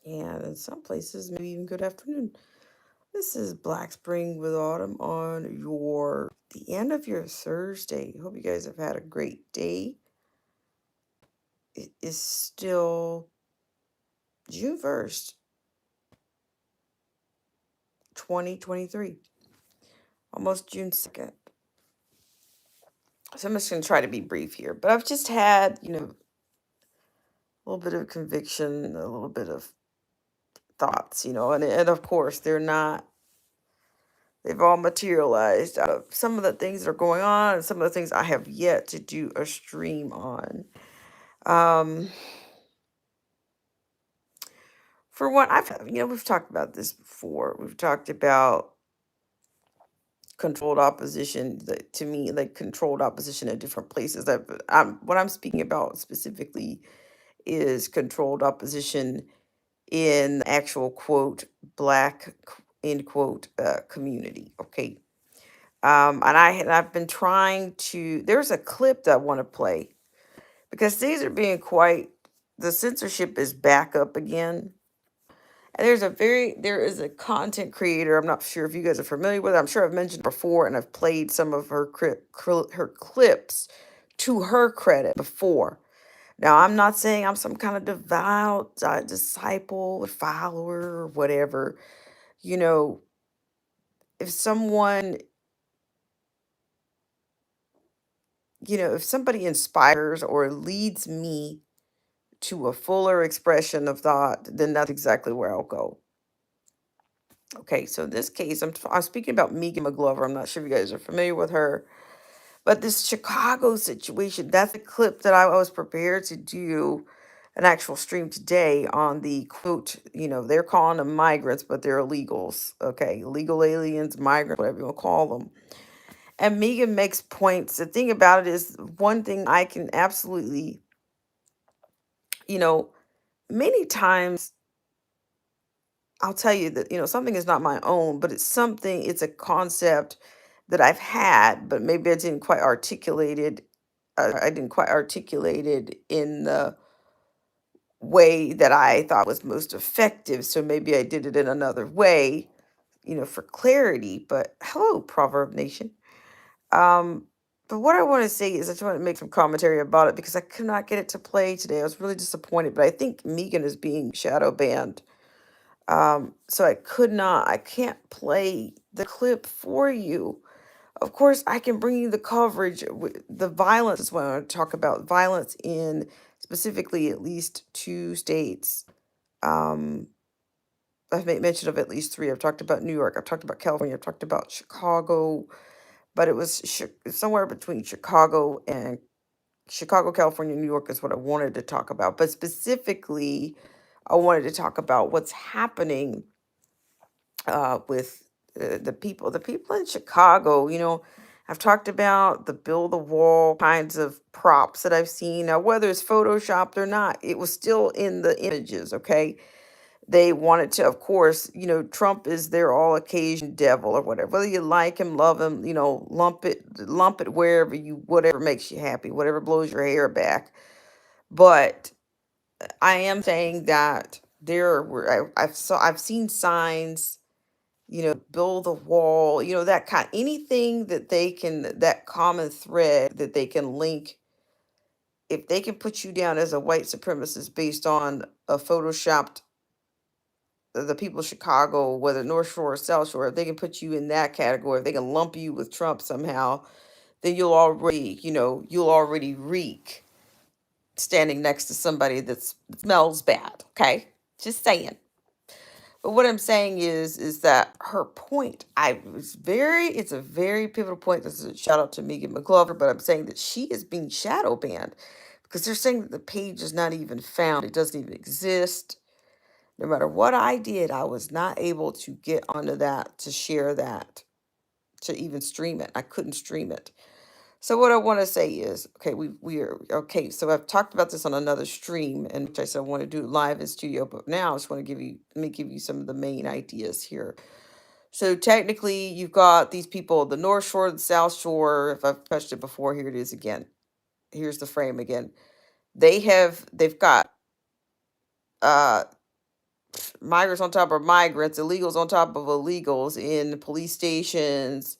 and in some places, maybe even good afternoon. This is Black Spring with Autumn on the end of your Thursday. Hope you guys have had a great day. It is still June 1st, 2023, almost June 2nd. So I'm just going to try to be brief here, but I've just had, a little bit of conviction, a little bit of thoughts, and of course, they've all materialized out of some of the things that are going on and some of the things I have yet to do a stream on. Um, for one, we've talked about this before. We've talked about controlled opposition, to me, like controlled opposition at different places. What I'm speaking about specifically is controlled opposition in actual quote black end quote community. Okay. I've been trying to. There's a clip that I want to play because these are being quite. The censorship is back up again. And there is a content creator. I'm not sure if you guys are familiar with her. I'm sure I've mentioned before, and I've played some of her clips to her credit before. Now, I'm not saying I'm some kind of devout disciple or follower or whatever. You know, if someone, if somebody inspires or leads me to a fuller expression of thought, then that's exactly where I'll go. Okay, so in this case, I'm speaking about Megan McGlover. I'm not sure if you guys are familiar with her, but this Chicago situation, that's a clip that I was prepared to do an actual stream today on the quote, they're calling them migrants, but they're illegals. Okay, illegal aliens, migrants, whatever you want to call them. And Megan makes points. The thing about it is, one thing I can absolutely, you know, many times I'll tell you that, something is not my own, but it's a concept that I've had, but maybe I didn't quite articulate it in the way that I thought was most effective. So maybe I did it in another way, for clarity. But hello, Proverb Nation. Um, but what I want to say is I just want to make some commentary about it because I could not get it to play today. I was really disappointed, but I think Megan is being shadow banned. So I can't play the clip for you. Of course, I can bring you the coverage. The violence is what I want to talk about. Violence in specifically at least two states. Um, I've made mention of at least three. I've talked about New York. I've talked about California. I've talked about Chicago, but it was somewhere between Chicago, California, New York is what I wanted to talk about. But specifically, I wanted to talk about what's happening with the people in Chicago. I've talked about the build the wall kinds of props that I've seen. Now, whether it's photoshopped or not, it was still in the images. Okay, they wanted to, of course, Trump is their all occasion devil or whatever. Whether you like him, love him, lump it whatever makes you happy, whatever blows your hair back. But I am saying that I've seen signs, build a wall, anything that that common thread that they can link. If they can put you down as a white supremacist based on a photoshopped the people of Chicago, whether North Shore or South Shore, if they can put you in that category, if they can lump you with Trump somehow, then you'll already reek standing next to somebody that smells bad. Okay, just saying. But what I'm saying is that her point, it's a very pivotal point. This is a shout out to Megan McGlover, but I'm saying that she is being shadow banned because they're saying that the page is not even found. It doesn't even exist. No matter what I did, I was not able to get onto that, to share that, to even stream it. I couldn't stream it. So what I want to say is, okay, we are okay. So I've talked about this on another stream, and which I said I want to do it live in studio, but now I just want to let me give you some of the main ideas here. So technically, you've got these people, the North Shore, the South Shore. If I've touched it before, here it is again. Here's the frame again. They've got uh migrants on top of migrants, illegals on top of illegals in police stations.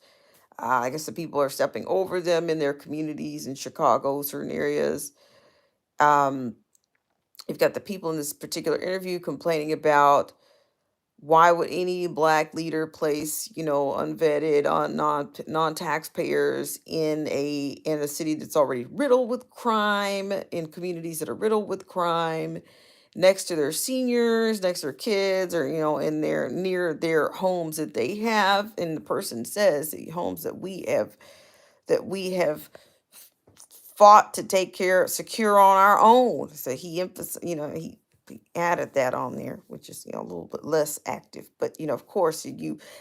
I guess the people are stepping over them in their communities in Chicago, certain areas. Um, you've got the people in this particular interview complaining about why would any black leader place, unvetted on non taxpayers in a city that's already riddled with crime, in communities that are riddled with crime, next to their seniors, next to their kids, or in their near their homes that they have. And the person says the homes that we have fought to take care secure on our own. So he emphasized, he added that on there, which is a little bit less active. But of course,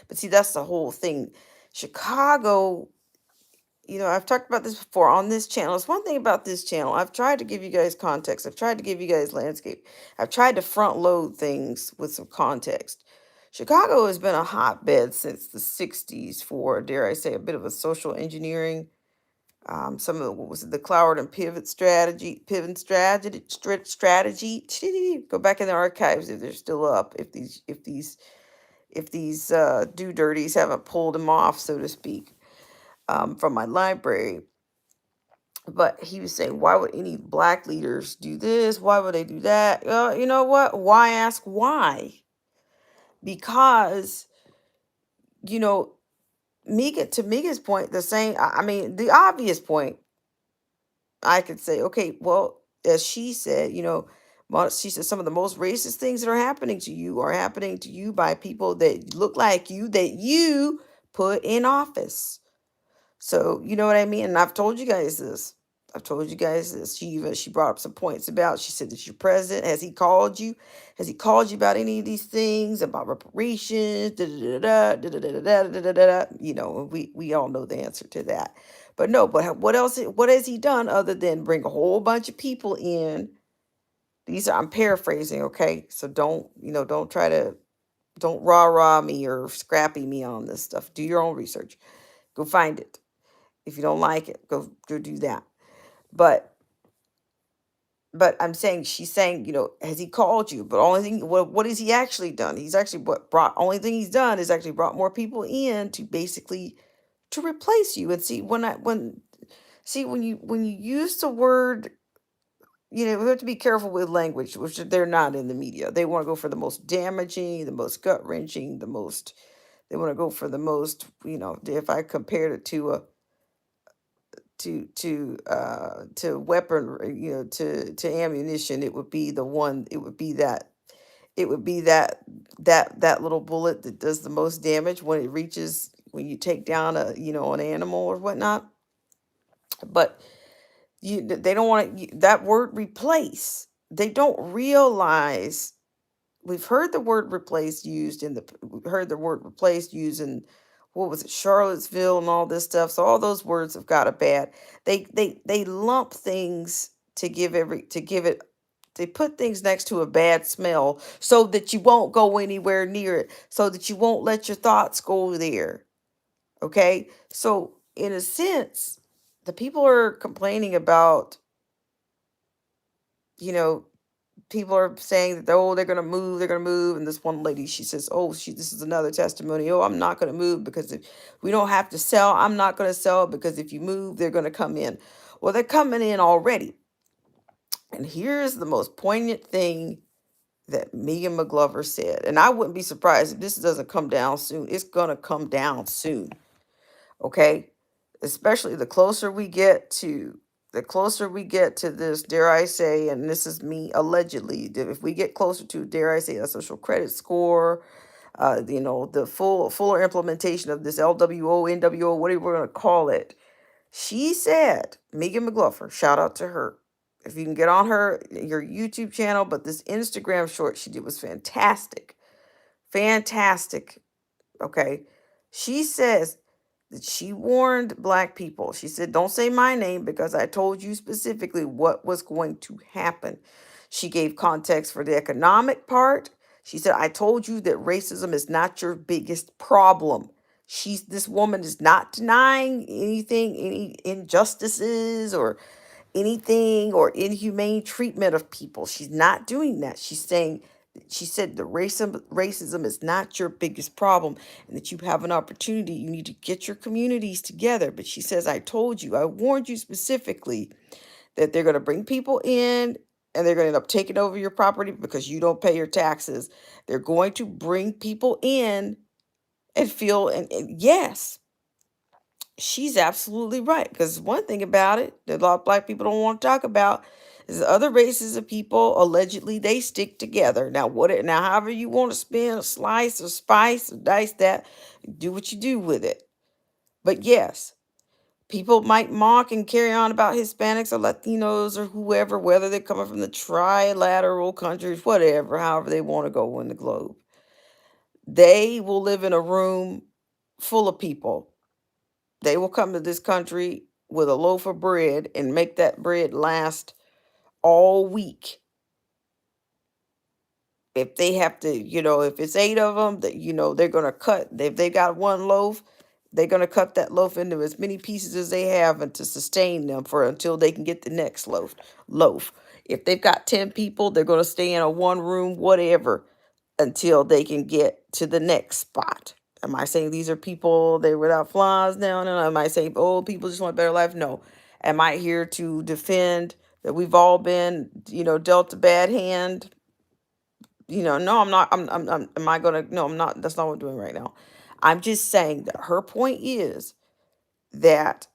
but see, that's the whole thing. Chicago, I've talked about this before on this channel. It's one thing about this channel. I've tried to give you guys context. I've tried to give you guys landscape. I've tried to front load things with some context. Chicago has been a hotbed since the 60s for, dare I say, a bit of a social engineering. Some of what was it, the Cloward and pivot strategy. Go back in the archives if they're still up. If these do dirties haven't pulled them off, so to speak, from my library. But he was saying, why would any black leaders do this? Why would they do that? You know what? Why ask why? Because you know, Miga's point, the same. I mean, the obvious point I could say, okay, well, as she said, she said some of the most racist things that are happening to you are happening to you by people that look like you, that you put in office. So, you know what I mean? And I've told you guys this. I've told you guys this. She brought up some points about, she said that your president, has he called you? Has he called you about any of these things, about reparations? Da, da, da, da, da, da, da, da, da, da, da, da. We all know the answer to that. But no, but what else, what has he done other than bring a whole bunch of people in? I'm paraphrasing, okay? So don't try to, don't rah-rah me or scrappy me on this stuff. Do your own research. Go find it. If you don't like it, go do that. But I'm saying, she's saying, has he called you? But only thing, what has he actually done? He's actually what brought only thing he's done is actually brought more people in to basically to replace you. And see, when you use the word, we have to be careful with language, which they're not in the media. They want to go for the most damaging, the most gut wrenching, they want to go for the most, if I compared it to a to weapon, to ammunition, it would be the one, it would be that little bullet that does the most damage when it reaches, when you take down an animal or whatnot. But they don't want that word replace. They don't realize, we've heard the word replace used we heard the word replace used in, what was it, Charlottesville and all this stuff. So all those words have got a bad, they lump things to give it, they put things next to a bad smell so that you won't go anywhere near it, so that you won't let your thoughts go there. Okay? So in a sense, the people are complaining about, you know, people are saying that, oh, they're gonna move. And this one lady, she says, oh, this is another testimony, oh, I'm not gonna move because if we don't have to sell, I'm not gonna sell, because if you move, they're gonna come in. Well, they're coming in already. And here's the most poignant thing that Megan McGlover said, and I wouldn't be surprised if this doesn't come down soon. It's gonna come down soon. Okay? Especially the closer we get to this, dare I say, and this is me allegedly, that if we get closer to, dare I say, a social credit score, the fuller implementation of this LWO, NWO, whatever we're gonna call it. She said, Megan McGlover, shout out to her. If you can get on your YouTube channel, but this Instagram short she did was fantastic. Fantastic. Okay. She says that she warned black people. She said, don't say my name because I told you specifically what was going to happen. She gave context for the economic part. She said, I told you that racism is not your biggest problem. This woman is not denying anything, any injustices or anything or inhumane treatment of people. She's not doing that. She's saying She said the racism is not your biggest problem, and that you have an opportunity. You need to get your communities together. But she says, I told you, I warned you specifically that they're going to bring people in and they're going to end up taking over your property because you don't pay your taxes. They're going to bring people in and feel, and yes, she's absolutely right. Because one thing about it that a lot of black people don't want to talk about is the other races of people allegedly they stick together. Now now however you want to spin, slice or spice or dice that, do what you do with it. But yes, people might mock and carry on about Hispanics or Latinos or whoever, whether they're coming from the trilateral countries, whatever, however they want to go in the globe. They will live in a room full of people. They will come to this country with a loaf of bread and make that bread last all week. If they have to, if it's eight of them, that they're gonna cut. If they got one loaf, they're gonna cut that loaf into as many pieces as they have, and to sustain them for until they can get the next Loaf. If they've got 10 people, they're gonna stay in a one room, whatever, until they can get to the next spot. Am I saying these are people they without flaws? No, no, no. Am I saying people just want a better life? No. Am I here to defend that we've all been, dealt a bad hand? No, I'm not. Am I gonna? No, I'm not. That's not what I'm doing right now. I'm just saying that her point is that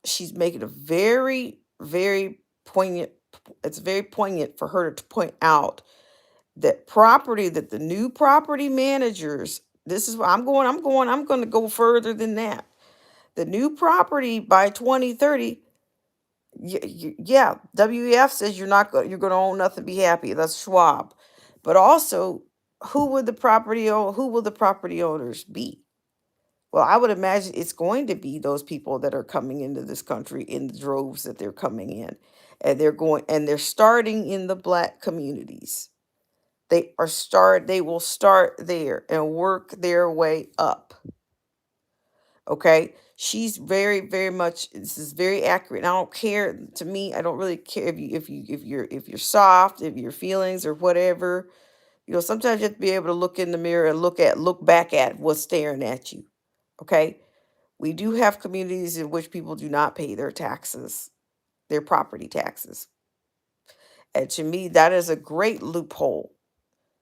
she's making a very, very poignant. It's very poignant for her to point out that property that the new property managers. This is what I'm going. I'm going to go further than that. The new property by 2030. Yeah, WEF says you're going to own nothing, be happy. That's Schwab. But also, who will the property owners be? Well, I would imagine it's going to be those people that are coming into this country in the droves that they're coming in. And they're starting in the black communities. They will start there and work their way up. Okay, she's very, very much, this is very accurate. And I don't care, to me, I don't really care if you're soft, if your feelings or whatever. Sometimes you have to be able to look in the mirror and look back at what's staring at you. Okay, we do have communities in which people do not pay their taxes, their property taxes, and to me that is a great loophole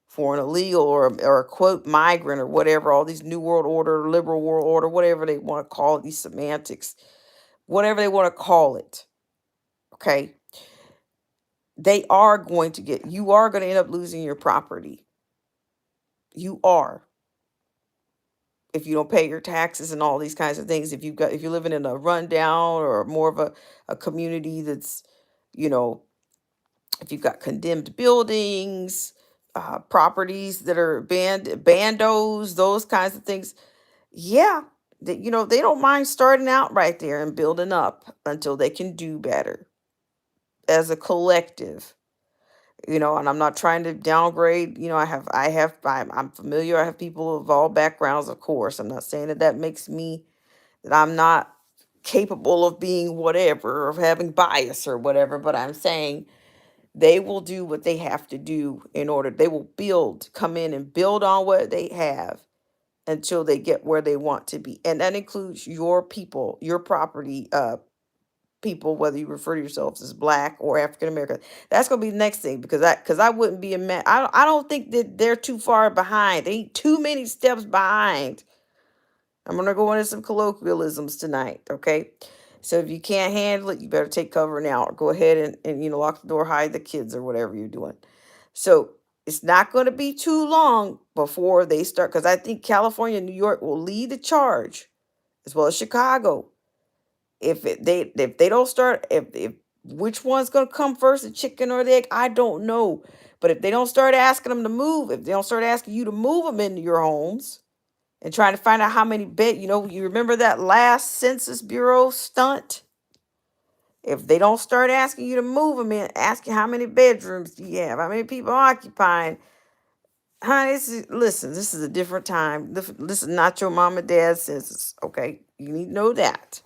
for an illegal or a quote migrant or whatever, all these new world order, liberal world order, whatever they want to call it, these semantics, whatever they want to call it. Okay. You are going to end up losing your property. You are. If you don't pay your taxes and all these kinds of things, if you're living in a rundown or more of a community that's, you know, if you've got condemned buildings, properties that are bandos, those kinds of things. Yeah, they don't mind starting out right there and building up until they can do better as a collective. And I'm not trying to downgrade. I'm familiar. I have people of all backgrounds, of course. I'm not saying that makes me that I'm not capable of being whatever, of having bias or whatever, but I'm saying they will do what they have to do they will come in and build on what they have until they get where they want to be. And that includes your people, your property people, whether you refer to yourselves as black or African American. That's going to be the next thing, because I wouldn't be I don't think that they're too far behind. They ain't too many steps behind. I'm going to go into some colloquialisms tonight, okay? So if you can't handle it, you better take cover now, or go ahead and lock the door, hide the kids or whatever you're doing. So it's not going to be too long before they start, because I think California and New York will lead the charge, as well as Chicago. If they don't start, if which one's going to come first, the chicken or the egg, I don't know. But if they don't start asking them to move, if they don't start asking you to move them into your homes and trying to find out how many you remember that last Census Bureau stunt? If they don't start asking you to move them in, asking how many bedrooms do you have, how many people occupying, honey, listen, this is a different time. This is not your mom and dad's census, okay? You need to know that.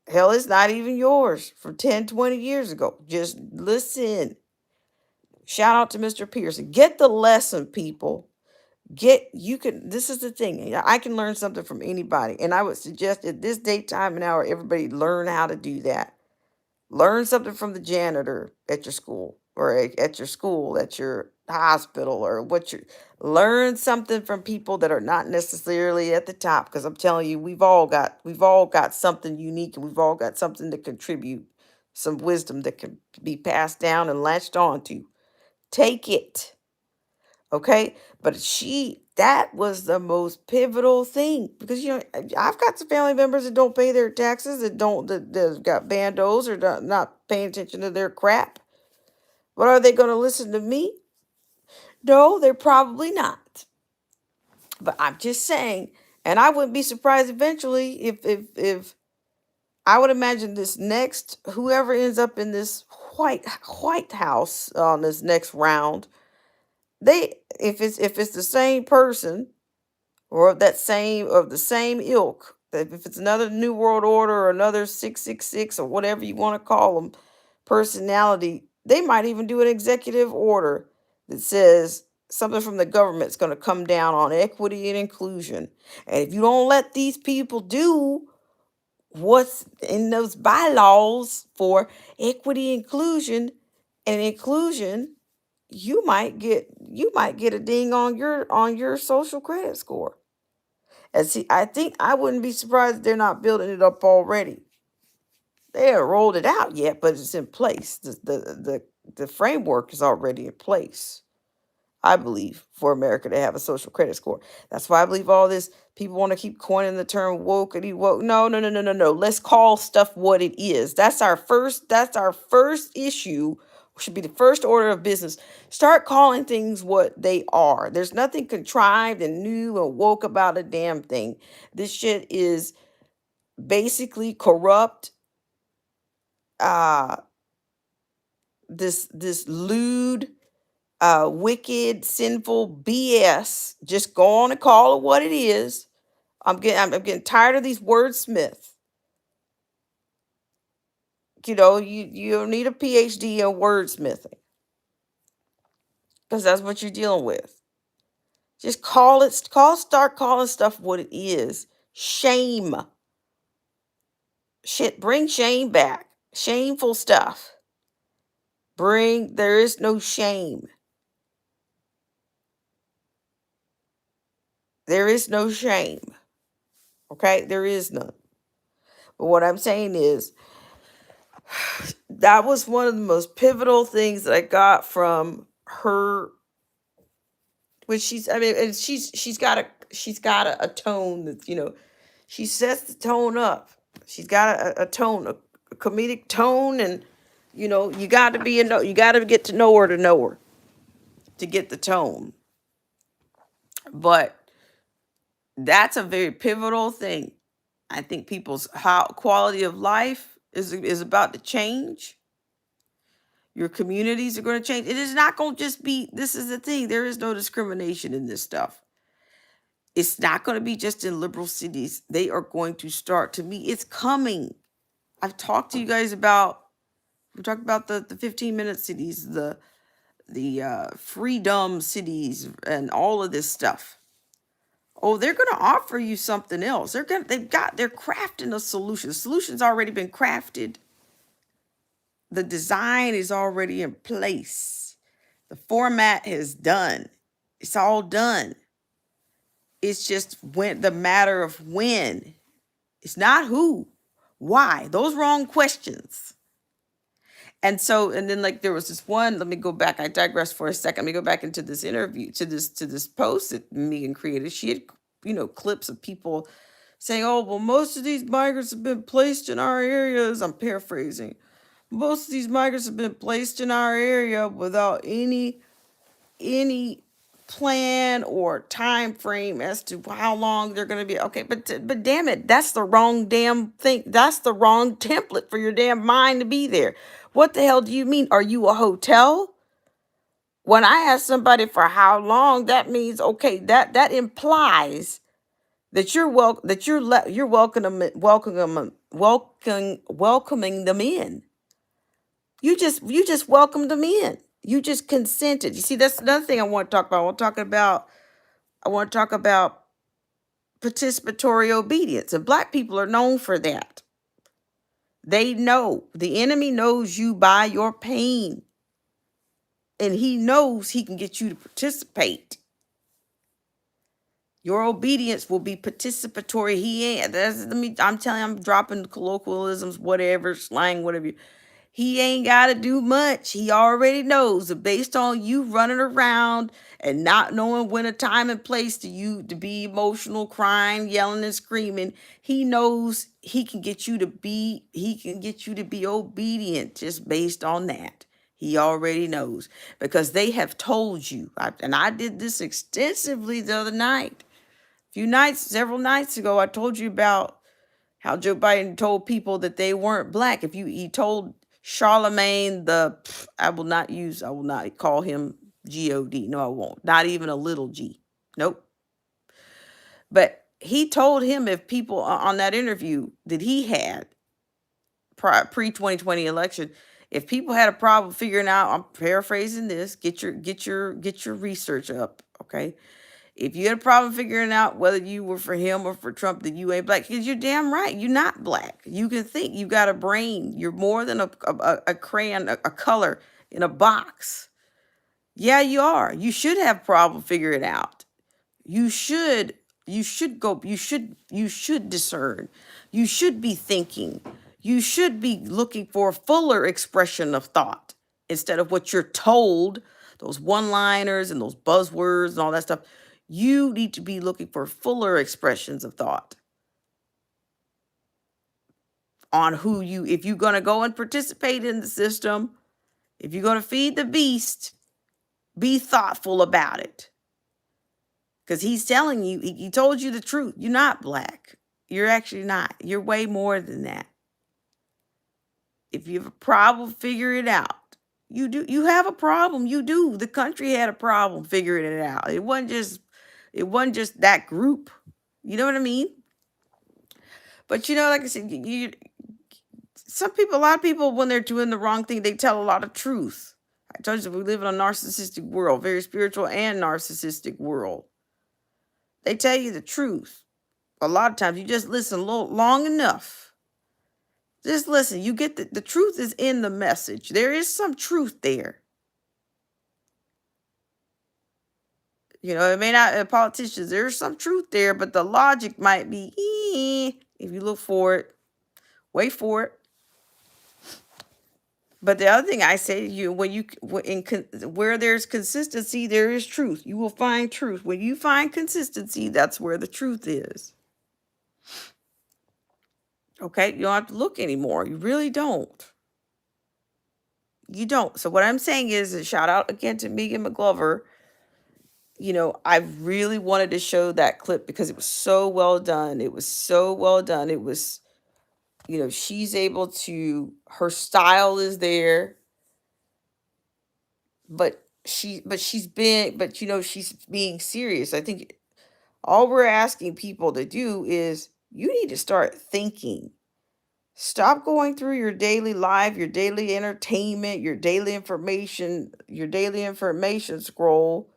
Hell, it's not even yours from 10, 20 years ago. Just listen. Shout out to Mr. Pearson. Get the lesson, people. Get you can. This is the thing. I can learn something from anybody, and I would suggest at this date, time, and hour, everybody learn how to do that. Learn something from the janitor at your school, or at your school, at your hospital, or what you learn something from people that are not necessarily at the top. Because I'm telling you, we've all got something unique, and we've all got something to contribute, some wisdom that can be passed down and latched onto. Take it, okay? But that was the most pivotal thing, because I've got some family members that don't pay their taxes, that got bandos, or not paying attention to their crap. But are they going to listen to me? No, they're probably not. But I'm just saying, and I wouldn't be surprised eventually if I would imagine this next, whoever ends up in this White House on this next round, they if it's the same person, or of the same ilk. That if it's another New World Order, or another 666, or whatever you want to call them, personality, they might even do an executive order that says something from the government's going to come down on equity and inclusion. And if you don't let these people do what's in those bylaws for equity, inclusion, you might get a ding on your social credit score. And see, I think I wouldn't be surprised if they're not building it up already. They haven't rolled it out yet, but it's in place. The framework is already in place, I believe, for America to have a social credit score. That's why I believe all this people want to keep coining the term wokeity woke. No, no, no, no, no, no. Let's call stuff what it is. That's our first issue. Should be the first order of business. Start calling things what they are. There's nothing contrived and new and woke about a damn thing. This shit is basically corrupt, uh this lewd, wicked, sinful BS. Just go on and call it what it is. I'm getting tired of these wordsmiths. You don't need a PhD in wordsmithing, because that's what you're dealing with. Just start calling stuff what it is. Shame. Shit, bring shame back. Shameful stuff. There is no shame. There is no shame. Okay? There is none. But what I'm saying is, that was one of the most pivotal things that I got from her. Which and she's got a tone that, she sets the tone up. She's got a tone, a comedic tone, and you got to you got to get to know her to get the tone. But that's a very pivotal thing. I think people's quality of life is about to change. Your communities are going to change. It is not going to just be. This is the thing. There is no discrimination in this stuff. It's not going to be just in liberal cities. They are going to start. To me, it's coming. I've talked to you guys about. We talked about the 15-minute cities, the freedom cities, and all of this stuff. Oh, they're going to offer you something else. They're crafting a solution. The solution's already been crafted. The design is already in place. The format is done. It's all done. It's just the matter of when. It's not who, why. Those wrong questions. And then like there was this one, let me go back. I digress for a second. Let me go back into this interview, to this post that Megan created. She had, clips of people saying, "Oh, well, most of these migrants have been placed in our areas." I'm paraphrasing. Most of these migrants have been placed in our area without any plan or time frame as to how long they're going to be. Okay, but damn it, that's the wrong damn thing. That's the wrong template for your damn mind to be there. What the hell do you mean? Are you a hotel? When I ask somebody for how long, that means, okay, that implies that you're welcoming them in. You just welcomed them in. You just consented. You see, that's another thing I want to talk about. I want to talk about participatory obedience. And black people are known for that. They know. The enemy knows you by your pain. And he knows he can get you to participate. Your obedience will be participatory. He ain't. I'm telling you, I'm dropping colloquialisms, whatever, slang, whatever. He ain't got to do much. He already knows that based on you running around and not knowing when a time and place to be emotional, crying, yelling, and screaming. He knows he can get you to be obedient just based on that. He already knows because they have told you. And I did this extensively the other night. Several nights ago, I told you about how Joe Biden told people that they weren't black. He told Charlemagne I will not call him God. No, I won't. Not even a little g. Nope. But he told him if people on that interview that he had pre 2020 election, if people had a problem figuring out, I'm paraphrasing this, get your research up, okay? If you had a problem figuring out whether you were for him or for Trump, then you ain't black. Because you're damn right. You're not black. You can think. You got a brain. You're more than a crayon, a color in a box. Yeah, you are. You should have a problem figuring it out. You should. You should discern. You should be thinking. You should be looking for a fuller expression of thought instead of what you're told, those one-liners and those buzzwords and all that stuff. You need to be looking for fuller expressions of thought on if you're going to go and participate in the system, if you're going to feed the beast, be thoughtful about it. Because he's telling you, he told you the truth. You're not black. You're actually not. You're way more than that. If you have a problem, figure it out. You do. You have a problem. You do. The country had a problem figuring it out. It wasn't just that group. You know what I mean? But like I said, a lot of people, when they're doing the wrong thing, they tell a lot of truth. I told you we live in a narcissistic world, very spiritual and narcissistic world. They tell you the truth. A lot of times you just listen long enough. Just listen. You get the truth is in the message. There is some truth there. It may not, politicians, there's some truth there, but the logic might be, if you look for it, wait for it. But the other thing I say to you, where there's consistency, there is truth. You will find truth. When you find consistency, that's where the truth is. Okay? You don't have to look anymore. You really don't. You don't. So what I'm saying is a shout out again to Megan McGlover. I really wanted to show that clip because it was so well done. It was so well done. It was, she's able to, her style is there, she's being serious. I think all we're asking people to do is you need to start thinking. Stop going through your daily life, your daily entertainment, your daily information scroll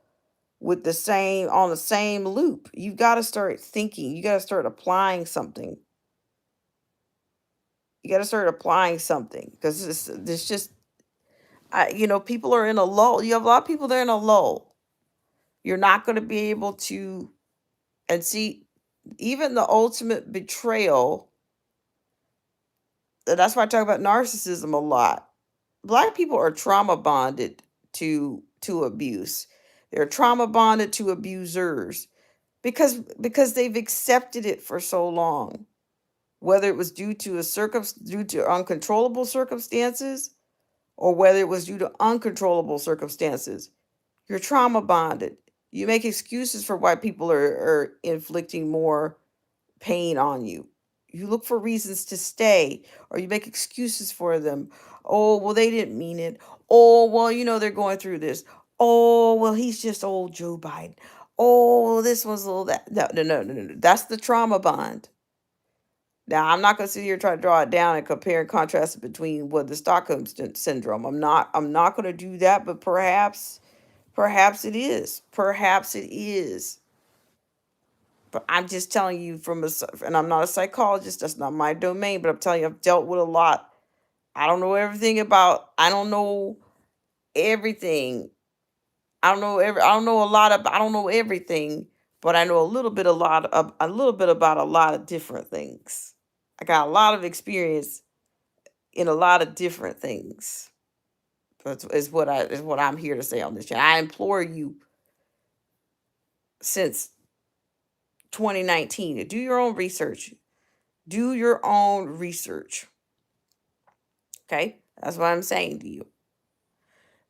with the same loop. You got to start thinking. You got to start applying something. Because this just people are in a lull. You have a lot of people that are in a lull. You're not going to be able to, and see, even the ultimate betrayal. That's why I talk about narcissism a lot. Black people are trauma bonded to abuse. They're trauma bonded to abusers because they've accepted it for so long. Whether it was due to uncontrollable circumstances or whether it was due to uncontrollable circumstances, you're trauma bonded. You make excuses for why people are inflicting more pain on you. You look for reasons to stay, or you make excuses for them. Oh, well, they didn't mean it. Oh, well, they're going through this. Oh, well, he's just old Joe Biden. Oh, well, this one's a little that. No, no, no, no, no. That's the trauma bond. Now, I'm not going to sit here and try to draw it down and compare and contrast it between what the Stockholm syndrome. I'm not going to do that, but perhaps it is. Perhaps it is. But I'm just telling you and I'm not a psychologist, that's not my domain, but I'm telling you, I've dealt with a lot. I don't know everything. I don't know a lot of, I don't know everything, but I know a little bit about a lot of different things. I got a lot of experience in a lot of different things. Is what I'm here to say on this channel. I implore you since 2019 to do your own research. Do your own research. Okay? That's what I'm saying to you.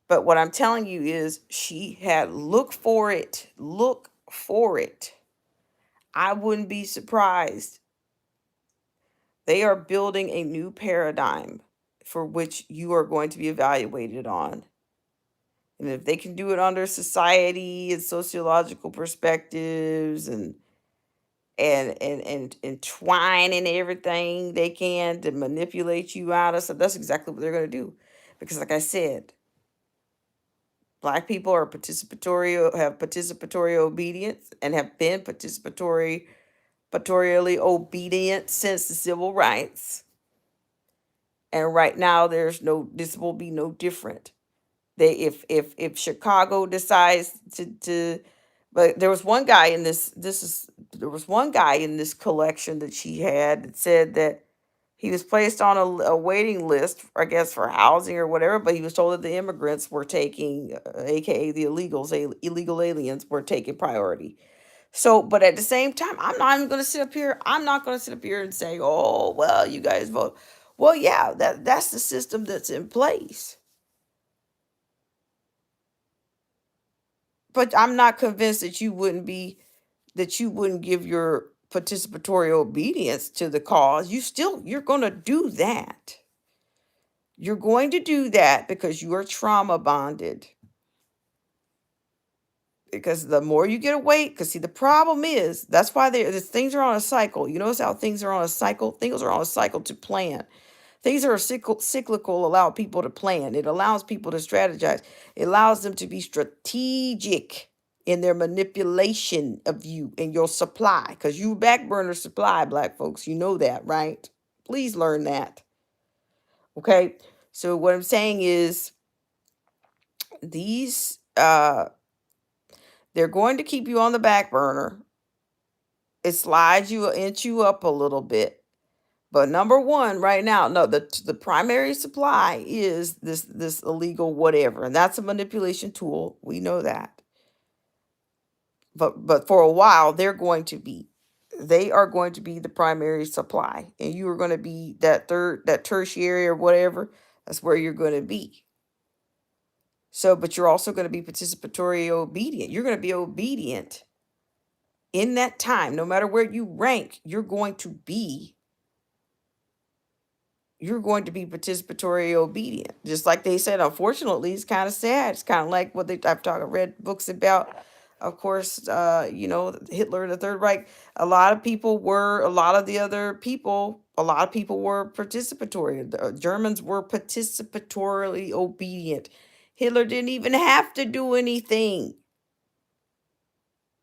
But what I'm telling you is she had look for it. Look for it. I wouldn't be surprised. They are building a new paradigm for which you are going to be evaluated on. And if they can do it under society and sociological perspectives and entwine in everything they can to manipulate you out of, so that's exactly what they're going to do. Because like I said, Black people are have participatory obedience and have been participatory obedient since the civil rights. And right now this will be no different. They if Chicago decides to but there was one guy in there was one guy in this collection that she had that said that he was placed on a waiting list, I guess, for housing or whatever, but he was told that the immigrants were taking, aka the illegal aliens were taking priority. So, but at the same time, I'm not even going to sit up here. I'm not going to sit up here and say, "Oh, well, you guys vote." Well, yeah, that's the system that's in place. But I'm not convinced that you wouldn't give your participatory obedience to the cause. You're going to do that. You're going to do that because you are trauma bonded. Because the more you get away, because see, the problem is that's why things are on a cycle. You notice how things are on a cycle? Things are on a cycle to plan. Things that are cyclical allow people to plan. It allows people to strategize. It allows them to be strategic in their manipulation of you and your supply. Because you back burner supply, Black folks. You know that, right? Please learn that. Okay. So what I'm saying is these they're going to keep you on the back burner. It slides you inch you up a little bit. But number one, right now, no, the primary supply is this illegal whatever, and that's a manipulation tool. We know that. But for a while, they are going to be the primary supply, and you are going to be that tertiary or whatever. That's where you're going to be. So, but you're also going to be participatory obedient. You're going to be obedient in that time, no matter where you rank. You're going to be participatory obedient. Just like they said, unfortunately, it's kind of sad. It's kind of like what read books about, of course, Hitler, the Third Reich. A lot of the other people, a lot of people were participatory. The Germans were participatorily obedient. Hitler didn't even have to do anything.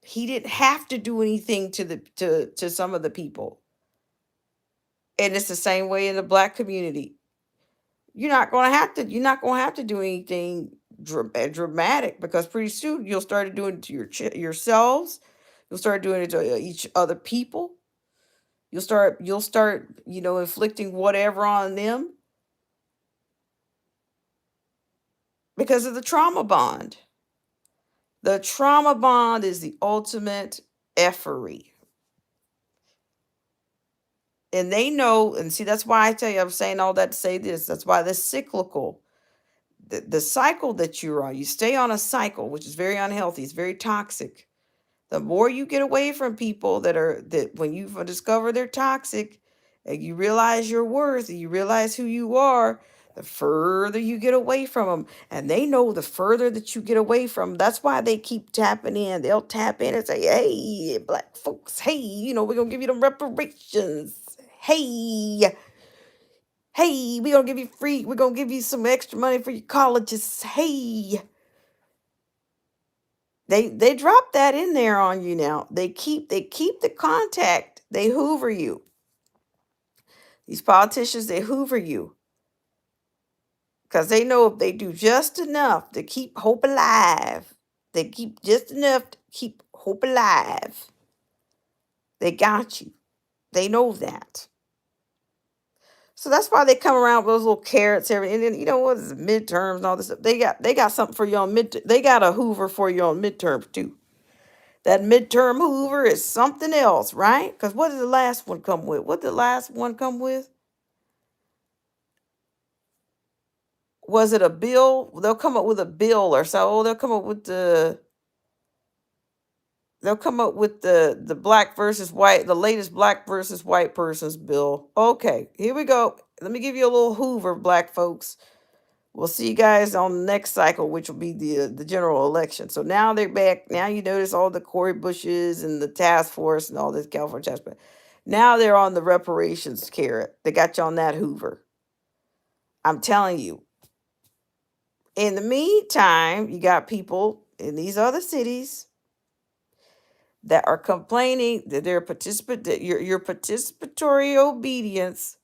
He didn't have to do anything to some of the people. And it's the same way in the Black community. You're not going to have to do anything dramatic, because pretty soon you'll start doing it to yourselves. You'll start doing it to each other people. You'll start inflicting whatever on them because of the trauma bond. The trauma bond is the ultimate effery. And they know, and see, that's why I tell you, I'm saying all that to say this. That's why the cyclical, the cycle that you're on, you stay on a cycle, which is very unhealthy. It's very toxic. The more you get away from people that when you discover they're toxic and you realize your worth and you realize who you are, the further you get away from them. And they know the further that you get away from 'em, that's why they keep tapping in. They'll tap in and say, "Hey, Black folks, hey, we're going to give you them reparations. Hey, hey, we're gonna give you some extra money for your colleges. Hey, they drop that in there on you now. They keep the contact. They hoover you. These politicians, they hoover you because they know if they do just enough to keep hope alive, they keep just enough to keep hope alive. They got you. They know that. So that's why they come around with those little carrots every and then you know what is it, midterms and all this stuff. They got something for you on mid they got a Hoover for you on midterms too. That midterm Hoover is something else, right? Because what did the last one come with? What did the last one come with? Was it a bill? They'll come up with a bill or so. They'll come up with the black versus white, the latest black versus white person's bill. Okay, here we go. Let me give you a little Hoover, black folks. We'll see you guys on the next cycle, which will be the general election. So now they're back. Now you notice all the Cory Bushes and the task force and all this California task force. Now they're on the reparations carrot. They got you on that Hoover. I'm telling you. In the meantime, you got people in these other cities that are complaining that that your participatory obedience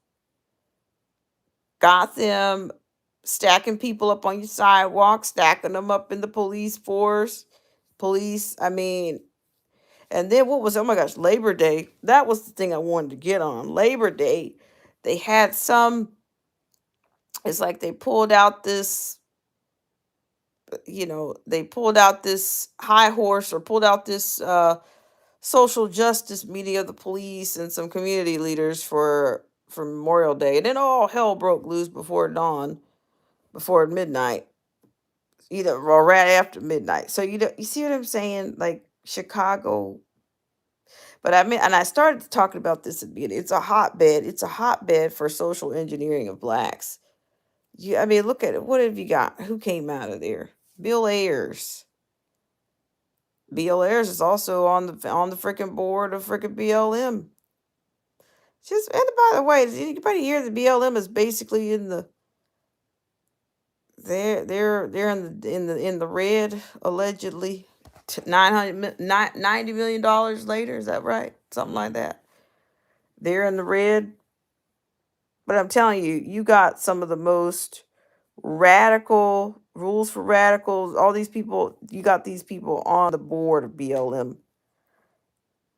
got them stacking people up on your sidewalk, stacking them up in the police force. Police, I mean, and then what was, oh my gosh, Labor Day. That was the thing I wanted to get on. Labor Day, they had some, it's like they pulled out this, they pulled out this high horse or pulled out this social justice meeting of the police and some community leaders for Memorial Day. And then all hell broke loose before dawn, before midnight, either or right after midnight. So you see what I'm saying? Like Chicago. But I mean, and I started talking about this at the beginning. It's a hotbed. It's a hotbed for social engineering of blacks. I mean, look at it. What have you got? Who came out of there? Bill Ayers. Bill Ayers is also on the freaking board of freaking BLM. Just and by the way, does anybody hear that BLM is basically in the they're in the red allegedly. 90 million dollars later, is that right? Something like that. They're in the red. But I'm telling you, you got some of the most radical rules for radicals. All these people, you got these people on the board of BLM.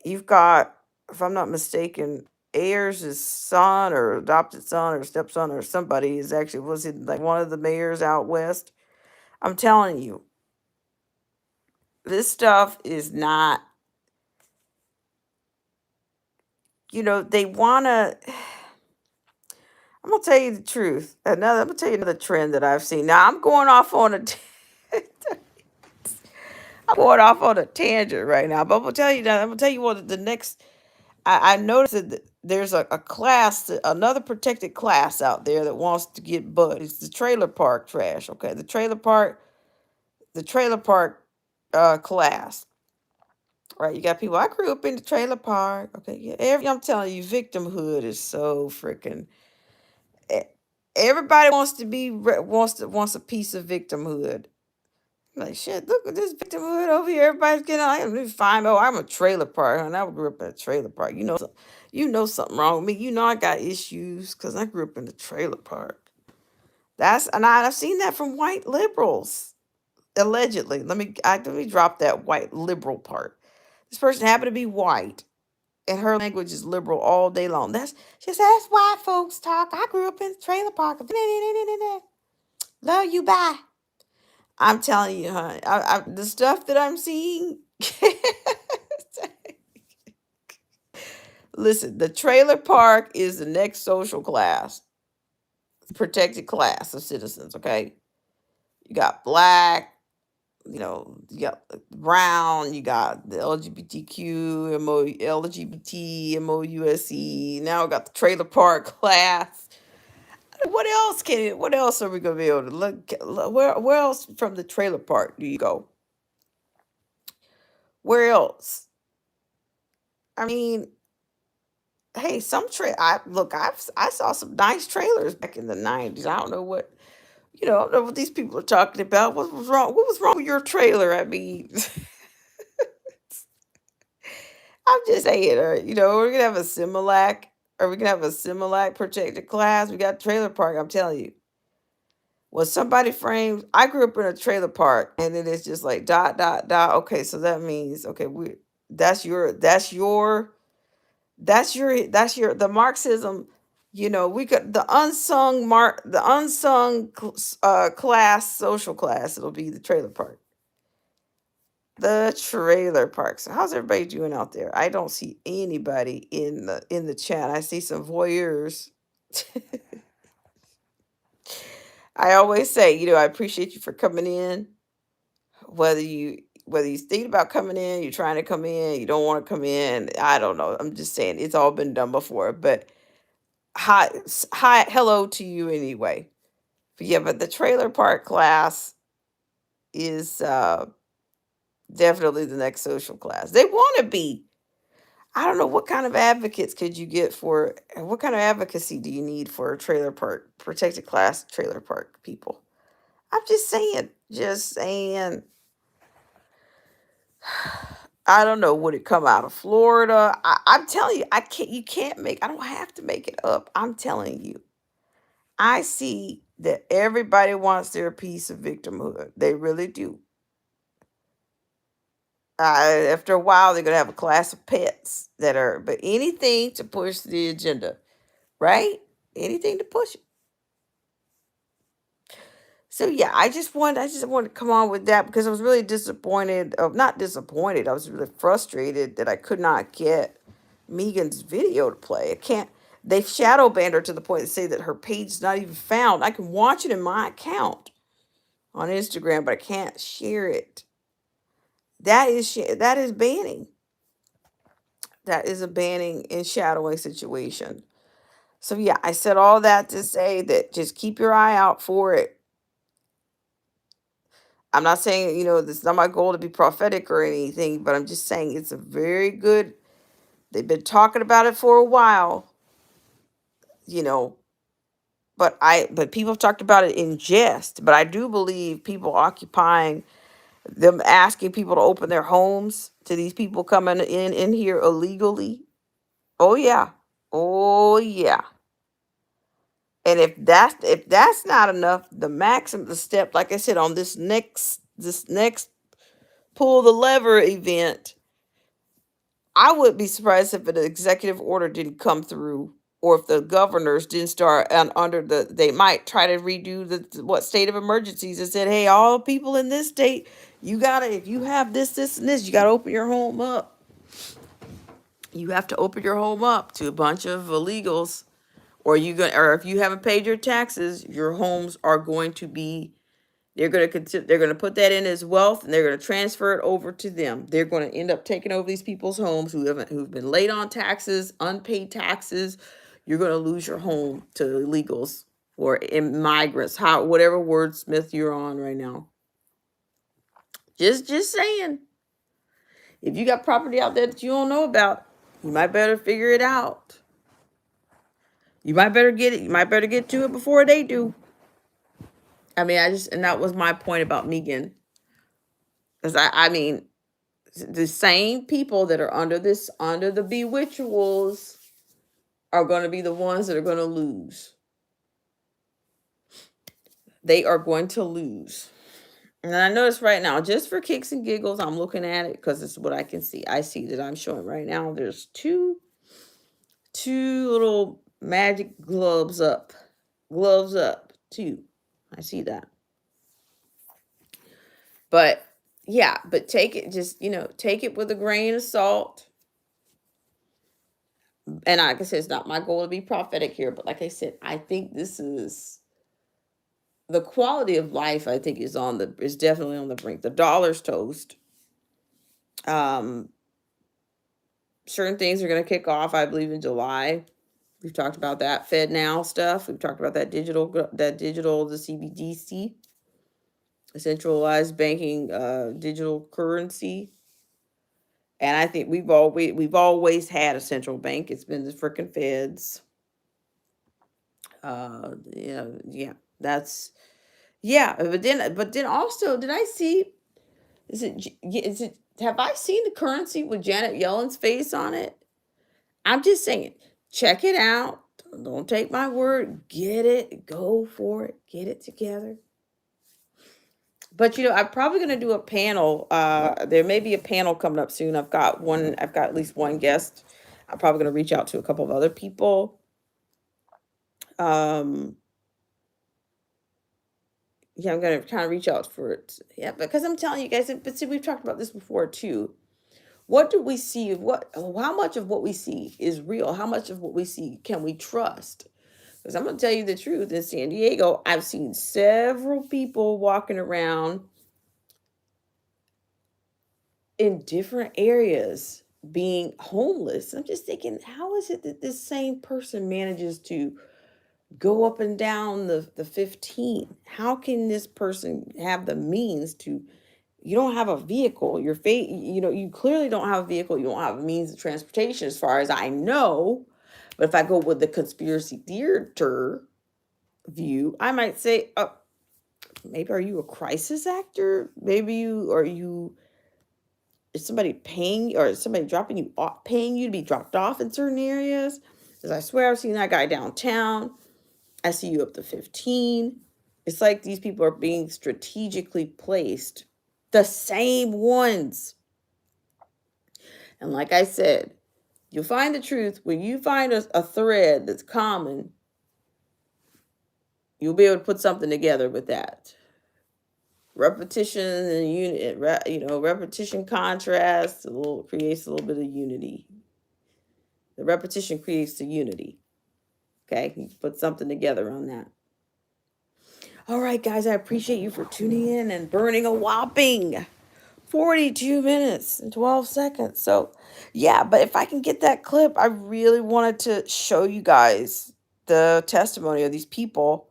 You've got, if I'm not mistaken, Ayers' son or adopted son or stepson or somebody is actually was it like one of the mayors out west. I'm telling you, this stuff is not. They wanna. I'm gonna tell you the truth. I'm gonna tell you another trend that I've seen. Now I'm going off on I'm going off on a tangent right now, but I'm gonna tell you that I'm gonna tell you what the next. I noticed that there's a class, another protected class out there that wants to get butt. It's the trailer park trash. Okay, the trailer park class. Right, you got people. I grew up in the trailer park. Okay, yeah. I'm telling you, victimhood is so freaking. e- Everybody wants to be wants a piece of victimhood. Like shit, look at this victimhood over here. Everybody's getting on. I'm fine. Oh, I'm a trailer park, and I grew up in a trailer park. You know something wrong with me. You know I got issues because I grew up in the trailer park. I've seen that from white liberals allegedly. Let me drop that white liberal part. This person happened to be white, and her language is liberal all day long. She said that's white folks talk. I grew up in the trailer park. Love you, bye. I'm telling you, honey, the stuff that I'm seeing. Listen, the trailer park is the next social class, protected class of citizens. Okay, you got black, you got brown, you got the LGBTQ, LGBT, MOUSE. Now we got the trailer park class. What else are we gonna be able to look? Where else from the trailer park do you go? Where else? I mean, Hey, I look. I saw some nice trailers back in the '90s. I don't know what I don't know what these people are talking about. What was wrong? What was wrong with your trailer? I mean, I'm just saying. We're gonna have a Similac, or we can have a Similac protected class. We got trailer park. I'm telling you. When somebody frames, I grew up in a trailer park, and then it's just like dot dot dot. Okay, so that means okay, that's your the Marxism. We got the unsung class, social class. It'll be the trailer park. The trailer park. So how's everybody doing out there? I don't see anybody in the chat. I see some voyeurs. I always say, I appreciate you for coming in. Whether you thinking about coming in, you're trying to come in, you don't want to come in. I don't know. I'm just saying it's all been done before. But hi, hello to you anyway. But yeah, but the trailer park class is definitely the next social class. They want to be. I don't know what kind of advocates could you get for, and what kind of advocacy do you need for a trailer park protected class trailer park people? I'm just saying. I don't know. Would it come out of Florida? I'm telling you, I can't. You can't make. I don't have to make it up. I'm telling you. I see that everybody wants their piece of victimhood. They really do. After a while, they're gonna have a class of pets that are, but anything to push the agenda, right? Anything to push it. So yeah, I just wanted to come on with that because I was really disappointed. Not disappointed. I was really frustrated that I could not get Megan's video to play. I can't. They've shadow banned her to the point to say that her page is not even found. I can watch it in my account on Instagram, but I can't share it. That is banning. That is a banning and shadowing situation. So yeah, I said all that to say that just keep your eye out for it. I'm not saying, this is not my goal to be prophetic or anything, but I'm just saying it's a very good, they've been talking about it for a while, you know, but people have talked about it in jest, but I do believe people occupying them asking people to open their homes to these people coming in here illegally. Oh yeah. Oh yeah. And if that's not enough, the step, like I said, on this next pull the lever event, I would be surprised if an executive order didn't come through, or if the governors didn't start under they might try to redo the what state of emergencies and said, hey, all people in this state, you gotta, if you have this, and this, you gotta open your home up. You have to open your home up to a bunch of illegals, or if you haven't paid your taxes, your homes are going to be, they're going to put that in as wealth, and they're going to transfer it over to them. They're going to end up taking over these people's homes who've been late on taxes, unpaid taxes. You're going to lose your home to illegals or migrants, whatever wordsmith you're on right now. Just saying. If you got property out there that you don't know about, you might better figure it out. You might better get it. You might better get to it before they do. I mean, and that was my point about Megan. Because I mean, the same people that are under the bewitchuals are going to be the ones that are going to lose. They are going to lose. And I notice right now, just for kicks and giggles, I'm looking at it because it's what I can see. I see that I'm showing right now. There's two little magic gloves up, two. I see that. But yeah, but take it, just take it with a grain of salt. And like I said, it's not my goal to be prophetic here, but like I said, I think this is the quality of life. I think is definitely on the brink. The dollar's toast. Um, Certain things are going to kick off, I believe, in July. We've talked about that Fed Now stuff. We've talked about the CBDC, centralized banking, digital currency. And I think we've always had a central bank. It's been the frickin' Feds. Yeah, that's yeah. But then also, did I see? Is it? Have I seen the currency with Janet Yellen's face on it? I'm just saying, check it out. Don't take my word. Get it. Go for it. Get it together. But I'm probably going to do a panel. There may be a panel coming up soon. I've got one. I've got at least one guest. I'm probably going to reach out to a couple of other people. Um, yeah, I'm going to kind of reach out for it. Yeah, because I'm telling you guys. But see, we've talked about this before too. What do we see? How much of what we see is real? How much of what we see can we trust? Because I'm going to tell you the truth. In San Diego, I've seen several people walking around in different areas being homeless. I'm just thinking, how is it that this same person manages to go up and down the 15? How can this person have the means to? You don't have a vehicle. You clearly don't have a vehicle. You don't have a means of transportation, as far as I know. But if I go with the conspiracy theater view, I might say, oh, maybe are you a crisis actor? Maybe you are you is somebody paying or is somebody dropping you off, paying you to be dropped off in certain areas? Because I swear I've seen that guy downtown. I see you up to 15. It's like these people are being strategically placed, the same ones. And like I said, you'll find the truth when you find a thread that's common. You'll be able to put something together with that. Repetition and unit, repetition contrast creates a little bit of unity. The repetition creates the unity. Okay, you put something together on that. All right, guys, I appreciate you for tuning in and burning a whopping 42 minutes and 12 seconds. So, yeah, but if I can get that clip, I really wanted to show you guys the testimony of these people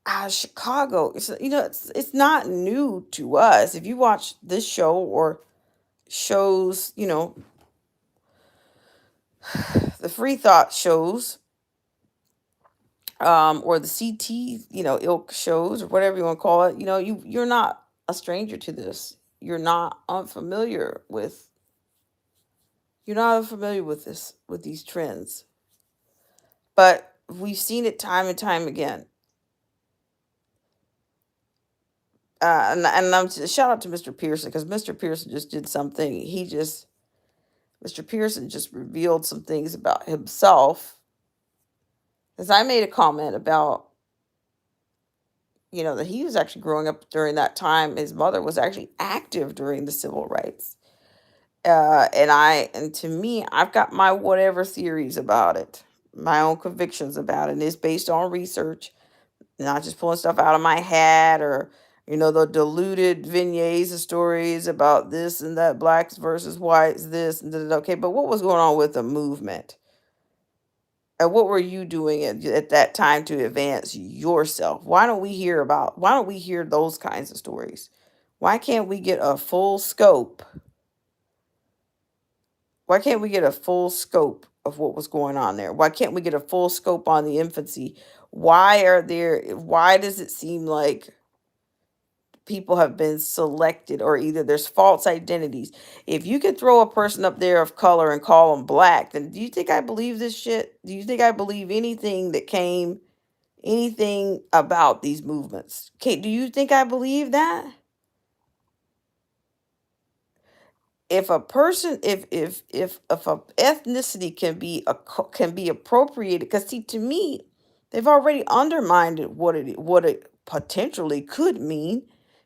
out of Chicago. It's not new to us. If you watch this show or shows, the free thought shows, or the CT, ilk shows or whatever you want to call it, you're not a stranger to this. You're not unfamiliar with these trends. But we've seen it time and time again. And I'm shout out to Mr. Pearson, because Mr. Pearson just did something. Mr. Pearson just revealed some things about himself. Because I made a comment about, that he was actually growing up during that time. His mother was actually active during the civil rights. And to me, I've got my whatever theories about it, my own convictions about it. And it's based on research, not just pulling stuff out of my hat, or the diluted vignettes of stories about this and that, blacks versus whites, this and that. Okay, but what was going on with the movement? And what were you doing at that time to advance yourself? Why don't we hear those kinds of stories? Why can't we get a full scope? Why can't we get a full scope of what was going on there? Why can't we get a full scope on the infancy? Why does it seem like people have been selected, or either there's false identities? If you could throw a person up there of color and call them black, then do you think I believe this shit? Do you think I believe anything about these movements? Okay, do you think I believe that? If a person if a ethnicity can be appropriated, because see, to me, they've already undermined what it potentially could mean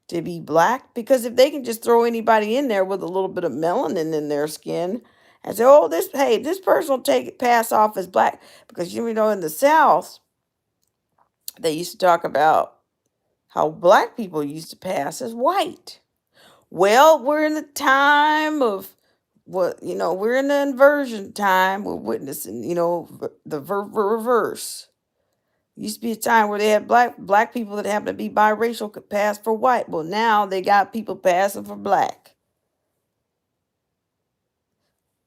to be black. Because if they can just throw anybody in there with a little bit of melanin in their skin and say, oh, this person will pass off as black. Because in the South, they used to talk about how black people used to pass as white. Well, we're in the time of we're in the inversion time. We're witnessing, the reverse. Used to be a time where they had black people that happen to be biracial could pass for white. Well, now they got people passing for black.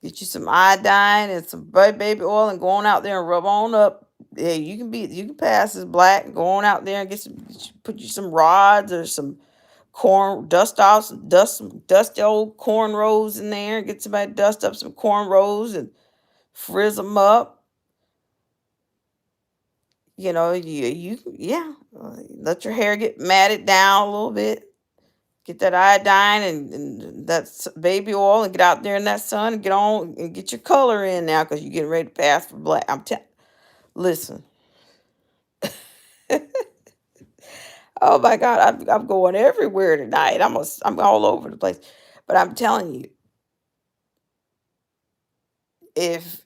Get you some iodine and some baby oil and go on out there and rub on up. Yeah, you can pass as black. Go on out there and put you some rods or some corn dust off some dusty old cornrows in there. Get somebody to dust up some cornrows and frizz them up. Yeah. Let your hair get matted down a little bit. Get that iodine and that baby oil and get out there in that sun and get on and get your color in now because you're getting ready to pass for black. Listen. Oh my God, I'm going everywhere tonight. I'm all over the place. But I'm telling you, if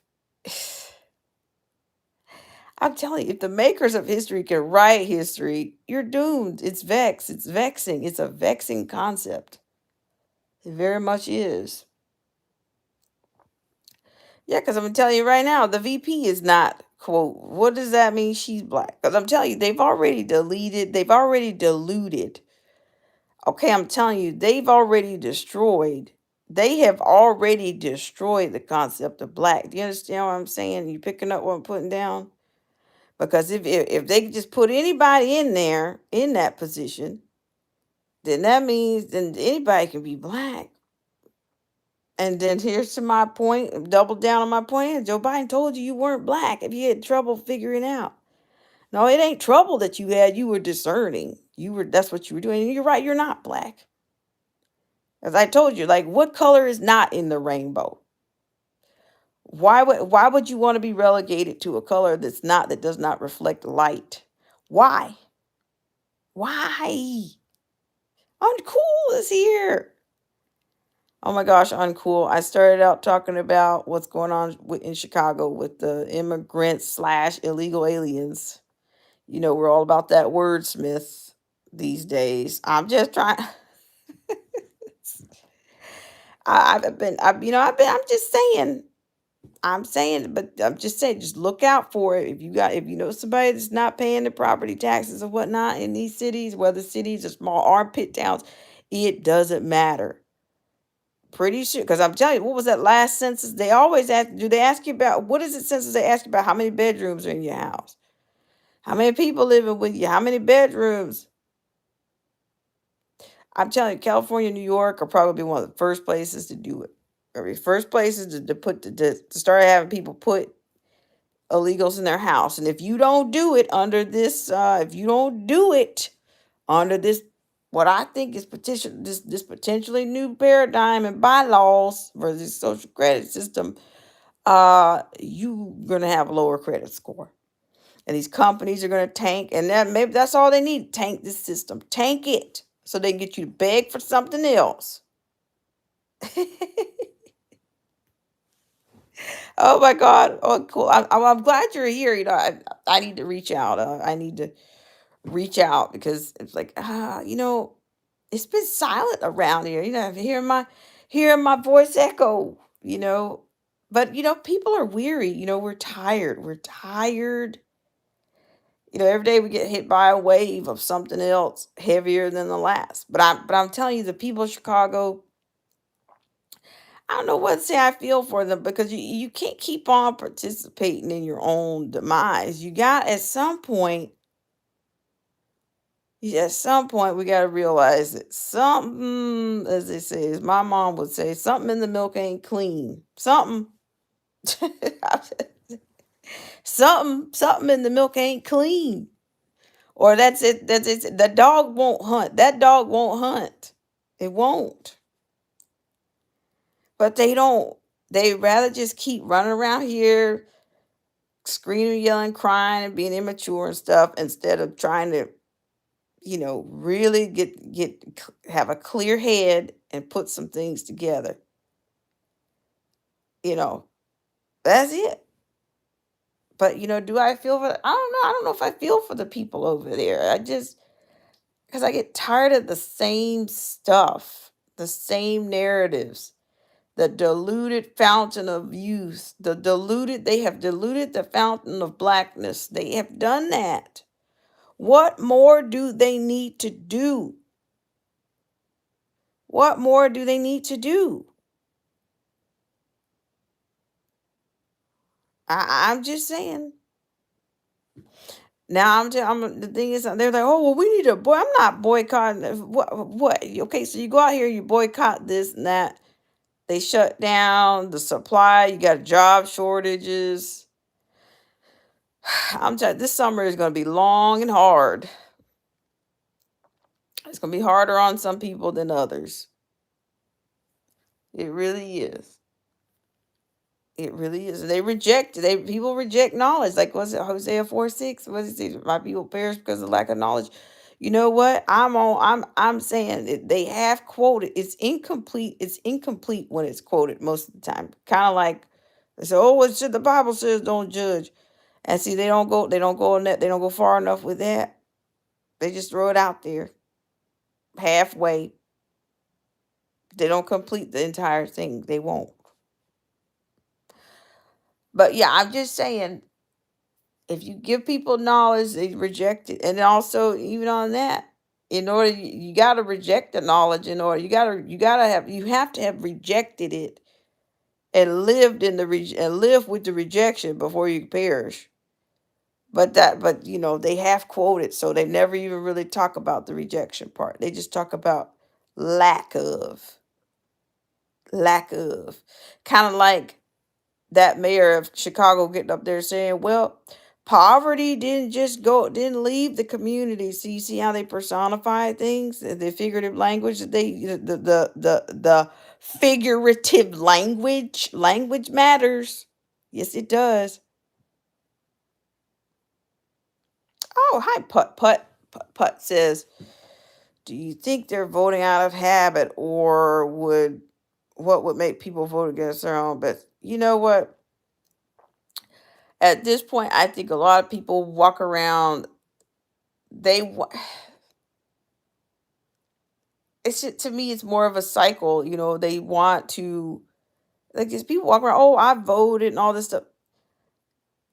I'm telling you, if the makers of history can write history, you're doomed. It's vexing. It's a vexing concept. It very much is. Yeah, because I'm gonna tell you right now, the VP is not, quote, what does that mean she's black? Because I'm telling you, they've already diluted. Okay, I'm telling you, they have already destroyed the concept of black. Do you understand what I'm saying? You picking up what I'm putting down? Because if they could just put anybody in there in that position, then that means then anybody can be black. And then here's to my point, double down on my point. Joe Biden told you you weren't black if you had trouble figuring out. No, it ain't trouble that you had. You were discerning. That's what you were doing. And you're right, you're not black. As I told you, like what color is not in the rainbow? Why would you want to be relegated to a color that does not reflect light? Why? Why? Uncool is here. Oh my gosh, uncool. I started out talking about what's going on in Chicago with the immigrants slash illegal aliens. We're all about that wordsmith these days. I'm just trying. I've been, I, I've been, I'm just saying. But I'm just saying, just look out for it. If you know somebody that's not paying the property taxes or whatnot in these cities, whether cities or small armpit towns, it doesn't matter. Pretty sure, because I'm telling you, what was that last census? They always ask, do they ask you about, what is it census they ask you about? How many bedrooms are in your house? How many people living with you? How many bedrooms? I'm telling you, California, New York are probably one of the first places to do it. Or the first places to start having people put illegals in their house. And if you don't do it under this, what I think is this potentially new paradigm and bylaws for this social credit system, you're gonna have a lower credit score. And these companies are gonna tank, and maybe that's all they need, tank this system. Tank it so they can get you to beg for something else. Oh my God. Oh, cool. I'm glad you're here. I need to reach out. I need to reach out because it's like, it's been silent around here. Hearing my voice echo, But people are weary. We're tired. We're tired. Every day we get hit by a wave of something else heavier than the last. But I'm telling you, the people of Chicago, I don't know what to say I feel for them because you can't keep on participating in your own demise. You got at some point we got to realize that something, as they say, as my mom would say, something in the milk ain't clean. Something in the milk ain't clean. Or that's it. That's it. The dog won't hunt. That dog won't hunt. It won't. But they don't. They rather just keep running around here, screaming, yelling, crying, and being immature and stuff, instead of trying to, really have a clear head and put some things together. You know, that's it. But do I feel for? I don't know. I don't know if I feel for the people over there. Because I get tired of the same stuff, the same narratives, the diluted fountain of youth, they have diluted the fountain of blackness. They have done that. What more do they need to do? What more do they need to do? I'm just saying. Now I'm the thing is they're like, oh well, we need a boy. I'm not boycotting. What? Okay, so you go out here, you boycott this and that. They shut down the supply. You got job shortages. I'm telling this summer is going to be long and hard. It's going to be harder on some people than others. It really is. It really is. They reject. They people reject knowledge. Like was it Hosea 4:6? What is it? My people perish because of lack of knowledge. You know what? I'm saying they have quoted. It's incomplete. It's incomplete when it's quoted most of the time. Kind of like they say, oh, what should the Bible says don't judge. And see, they don't go on that, they don't go far enough with that. They just throw it out there halfway. They don't complete the entire thing. They won't. But yeah, I'm just saying if you give people knowledge, they reject it. And also, even on that, in order you got to reject the knowledge in order you have to have rejected it and lived in and live with the rejection before you perish. But they have quoted, so they never even really talk about the rejection part. They just talk about lack of, lack of, kind of like that mayor of Chicago getting up there saying, "Well, poverty didn't leave the community." So you see how they personify things, the figurative language that the figurative language matters. Yes, it does. Oh, hi, Putt Putt. Putt says, "Do you think they're voting out of habit, or what would make people vote against their own?" But you know what? At this point, I think a lot of people walk around. They wa- to me, it's more of a cycle. They want to like these people walk around. Oh, I voted and all this stuff.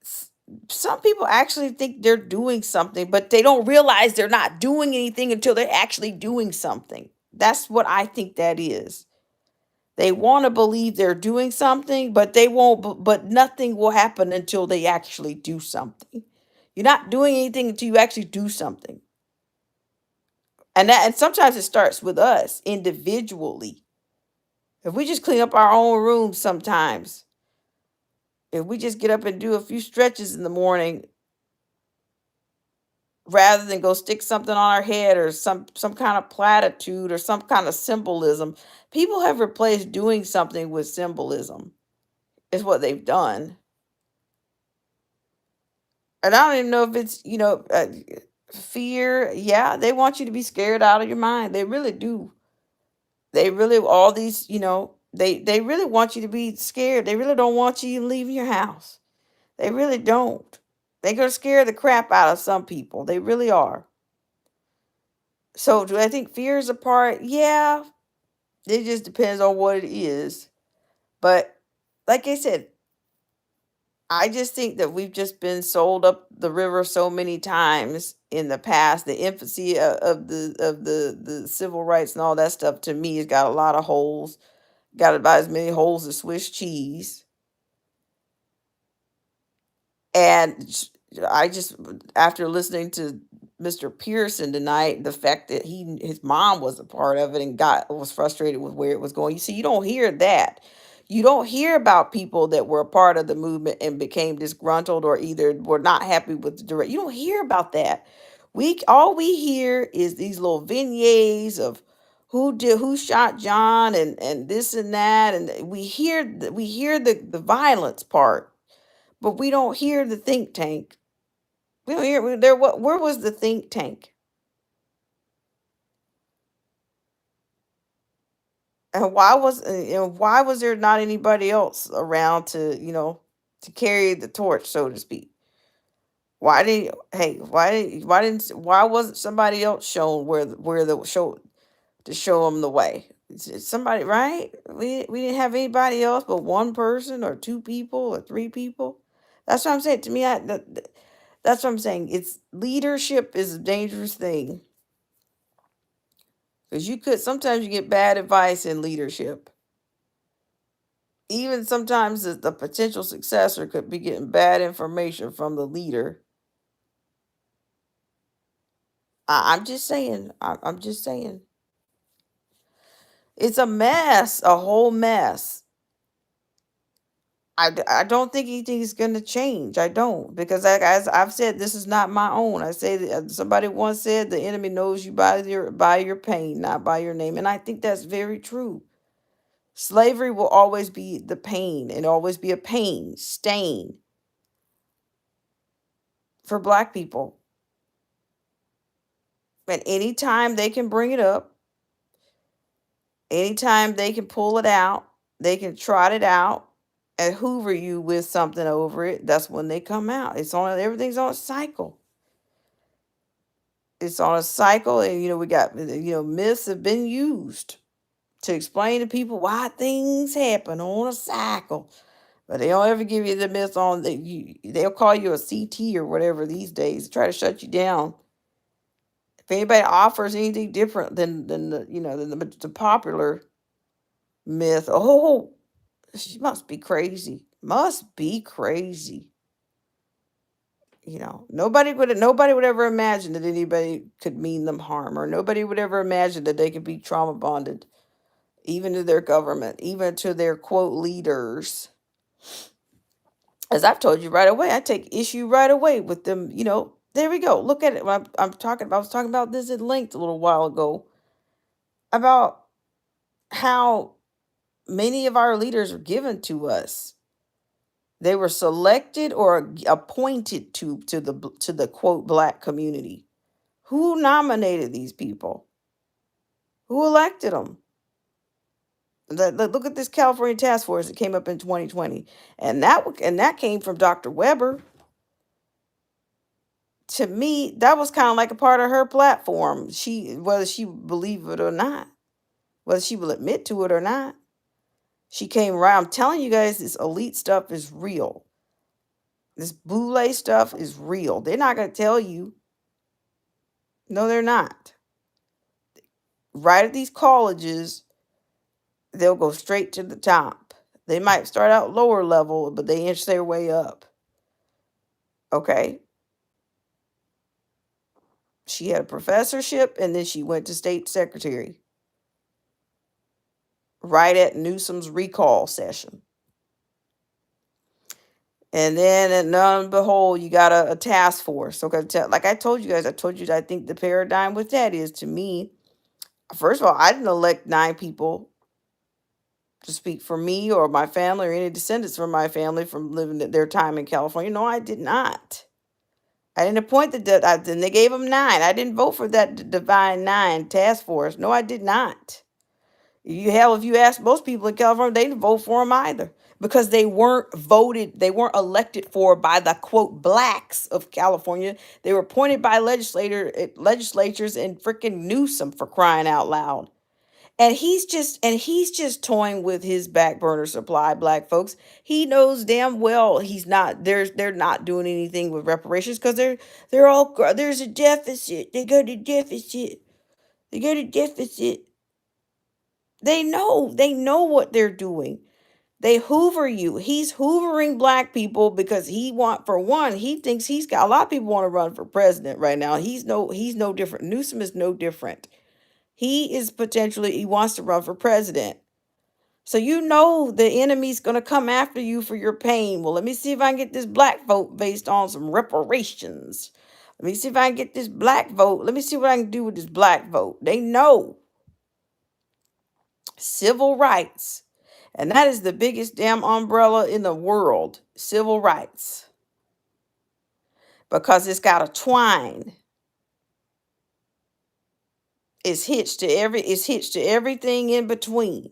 S- Some people actually think they're doing something, but they don't realize they're not doing anything until they're actually doing something. That's what I think that is. They want to believe they're doing something, but they won't. But nothing will happen until they actually do something. You're not doing anything until you actually do something. And sometimes it starts with us individually. If we just clean up our own rooms sometimes, if we just get up and do a few stretches in the morning rather than go stick something on our head or some kind of platitude or some kind of symbolism, people have replaced doing something with symbolism. Is what they've done. And I don't even know if it's, fear. Yeah, they want you to be scared out of your mind. They really do. They really all these, they really want you to be scared. They really don't want you leaving your house. They really don't. They're gonna scare the crap out of some people. They really are. So do I think fear is a part? Yeah. It just depends on what it is. But like I said, I just think that we've just been sold up the river so many times in the past. The infancy of the civil rights and all that stuff to me has got a lot of holes. Got about as many holes as Swiss cheese. And I just after listening to Mr. Pearson tonight, the fact that his mom was a part of it and was frustrated with where it was going. You see, you don't hear that. You don't hear about people that were a part of the movement and became disgruntled or either were not happy with the direct. You don't hear about that. We hear is these little vignettes of who shot John and this and that, and we hear the violence part, but we don't hear the think tank. We don't hear there. What? Where was the think tank? And why was there not anybody else around to carry the torch, so to speak? Why wasn't somebody else shown where the show to show them the way? Somebody, right? We didn't have anybody else but one person or two people or three people. That's what I'm saying. To me, that's what I'm saying. It's leadership is a dangerous thing because you could sometimes you get bad advice in leadership. Even sometimes the potential successor could be getting bad information from the leader. I'm just saying. I'm just saying. It's a mess, a whole mess. I don't think anything's going to change. I don't. Because, like, as I've said, this is not my own. I say that somebody once said the enemy knows you by your pain, not by your name. And I think that's very true. Slavery will always be the pain and always be a pain stain for black people. And anytime they can bring it up, anytime they can pull it out, they can trot it out and hoover you with something over it, that's when they come out. It's on everything's on a cycle. It's on a cycle, and we got myths have been used to explain to people why things happen on a cycle. But they don't ever give you the myth on that they'll call you a CT or whatever these days, try to shut you down. If anybody offers anything different than the popular myth, oh, she must be crazy. Must be crazy. Nobody would ever imagine that anybody could mean them harm, or nobody would ever imagine that they could be trauma bonded, even to their government, even to their quote leaders. As I've told you right away, I take issue right away with them. There we go. Look at it. I was talking about this at length a little while ago about how many of our leaders are given to us. They were selected or appointed to the quote black community. Who nominated these people? Who elected them? Look at this California task force that came up in 2020, and that came from Dr. Weber. To me, that was kind of like a part of her platform. Whether she believe it or not, whether she will admit to it or not, she came around. I'm telling you guys, this elite stuff is real. This boule stuff is real. They're not going to tell you. No, they're not. Right at these colleges, they'll go straight to the top. They might start out lower level, but they inch their way up. Okay. She had a professorship, and then she went to state secretary right at Newsom's recall session. And then, and lo and behold, you got a task force. Okay, like I told you guys, I think the paradigm with that is, to me, first of all, I didn't elect 9 people to speak for me or my family or any descendants from my family from living their time in California. No, I did not. I didn't appoint then they gave them 9. I didn't vote for that divine 9 task force. No, I did not. If you ask most people in California, they didn't vote for them either, because they weren't elected for by the quote blacks of California. They were appointed by legislatures and freaking Newsom, for crying out loud. And he's just toying with his back burner supply, black folks. He knows damn well they're not doing anything with reparations, because there's a deficit. They go to deficit. They go to deficit. They know what they're doing. They hoover you. He's hoovering black people because for one, he thinks he's got a lot of people want to run for president right now. He's no different. Newsom is no different. He wants to run for president. So the enemy's going to come after you for your pain. Well, let me see if I can get this black vote based on some reparations. Let me see if I can get this black vote. Let me see what I can do with this black vote. They know civil rights. And that is the biggest damn umbrella in the world, civil rights. Because it's got a twine. It's hitched to everything in between.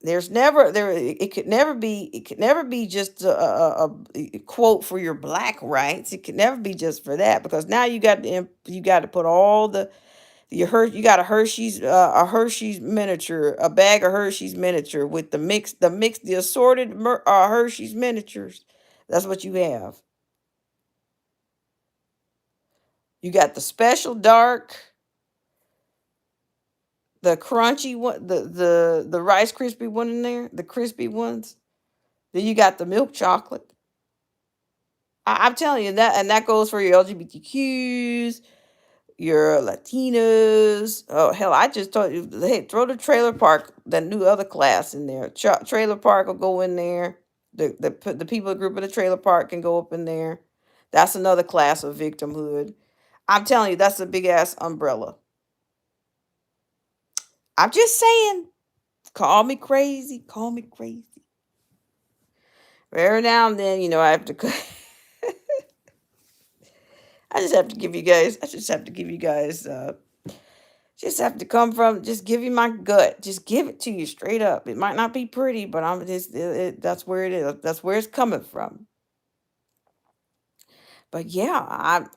It could never be just a quote for your black rights. It could never be just for that, because now you got to put all you got a Hershey's miniature, a bag of Hershey's miniature with the assorted Hershey's miniatures. That's what you have. You got the special dark, The crunchy one, the Rice Krispie one in there, the crispy ones. Then you got the milk chocolate. I'm telling you that, and that goes for your LGBTQs, your Latinos. Oh hell, I just told you, hey, throw the trailer park, that new other class in there. Trailer park will go in there. The people group in the trailer park can go up in there. That's another class of victimhood. I'm telling you, that's a big ass umbrella. I'm just saying. Call me crazy. Call me crazy. Every now and then, I have to. I just have to give you guys. I just have to give you guys. Just have to come from. Just give you my gut. Just give it to you straight up. It might not be pretty, but I'm just. That's where it is. That's where it's coming from. But yeah,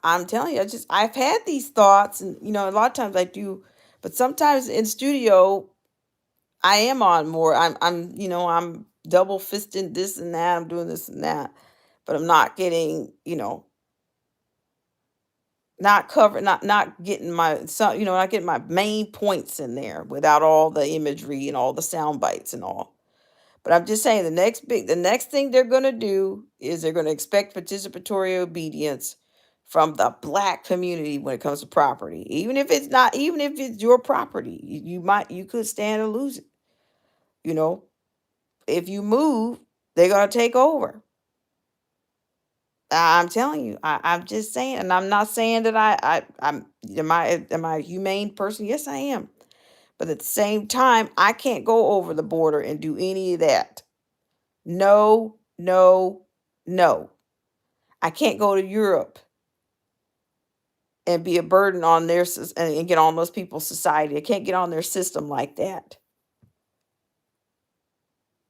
I'm telling you, I've had these thoughts, and a lot of times I do, but sometimes in studio I am on more. I'm double fisting this and that. I'm doing this and that, but I'm not getting, not covered, not getting not getting my main points in there without all the imagery and all the sound bites and all. But I'm just saying the next thing they're gonna do is they're gonna expect participatory obedience from the black community when it comes to property. Even if it's your property, you could stand to lose it. You know, if you move, they're gonna take over. I'm telling you, I'm just saying, and I'm not saying that I'm am I a humane person? Yes, I am. But at the same time, I can't go over the border and do any of that. No, no, no. I can't go to Europe and be a burden on and get on those people's society. I can't get on their system like that.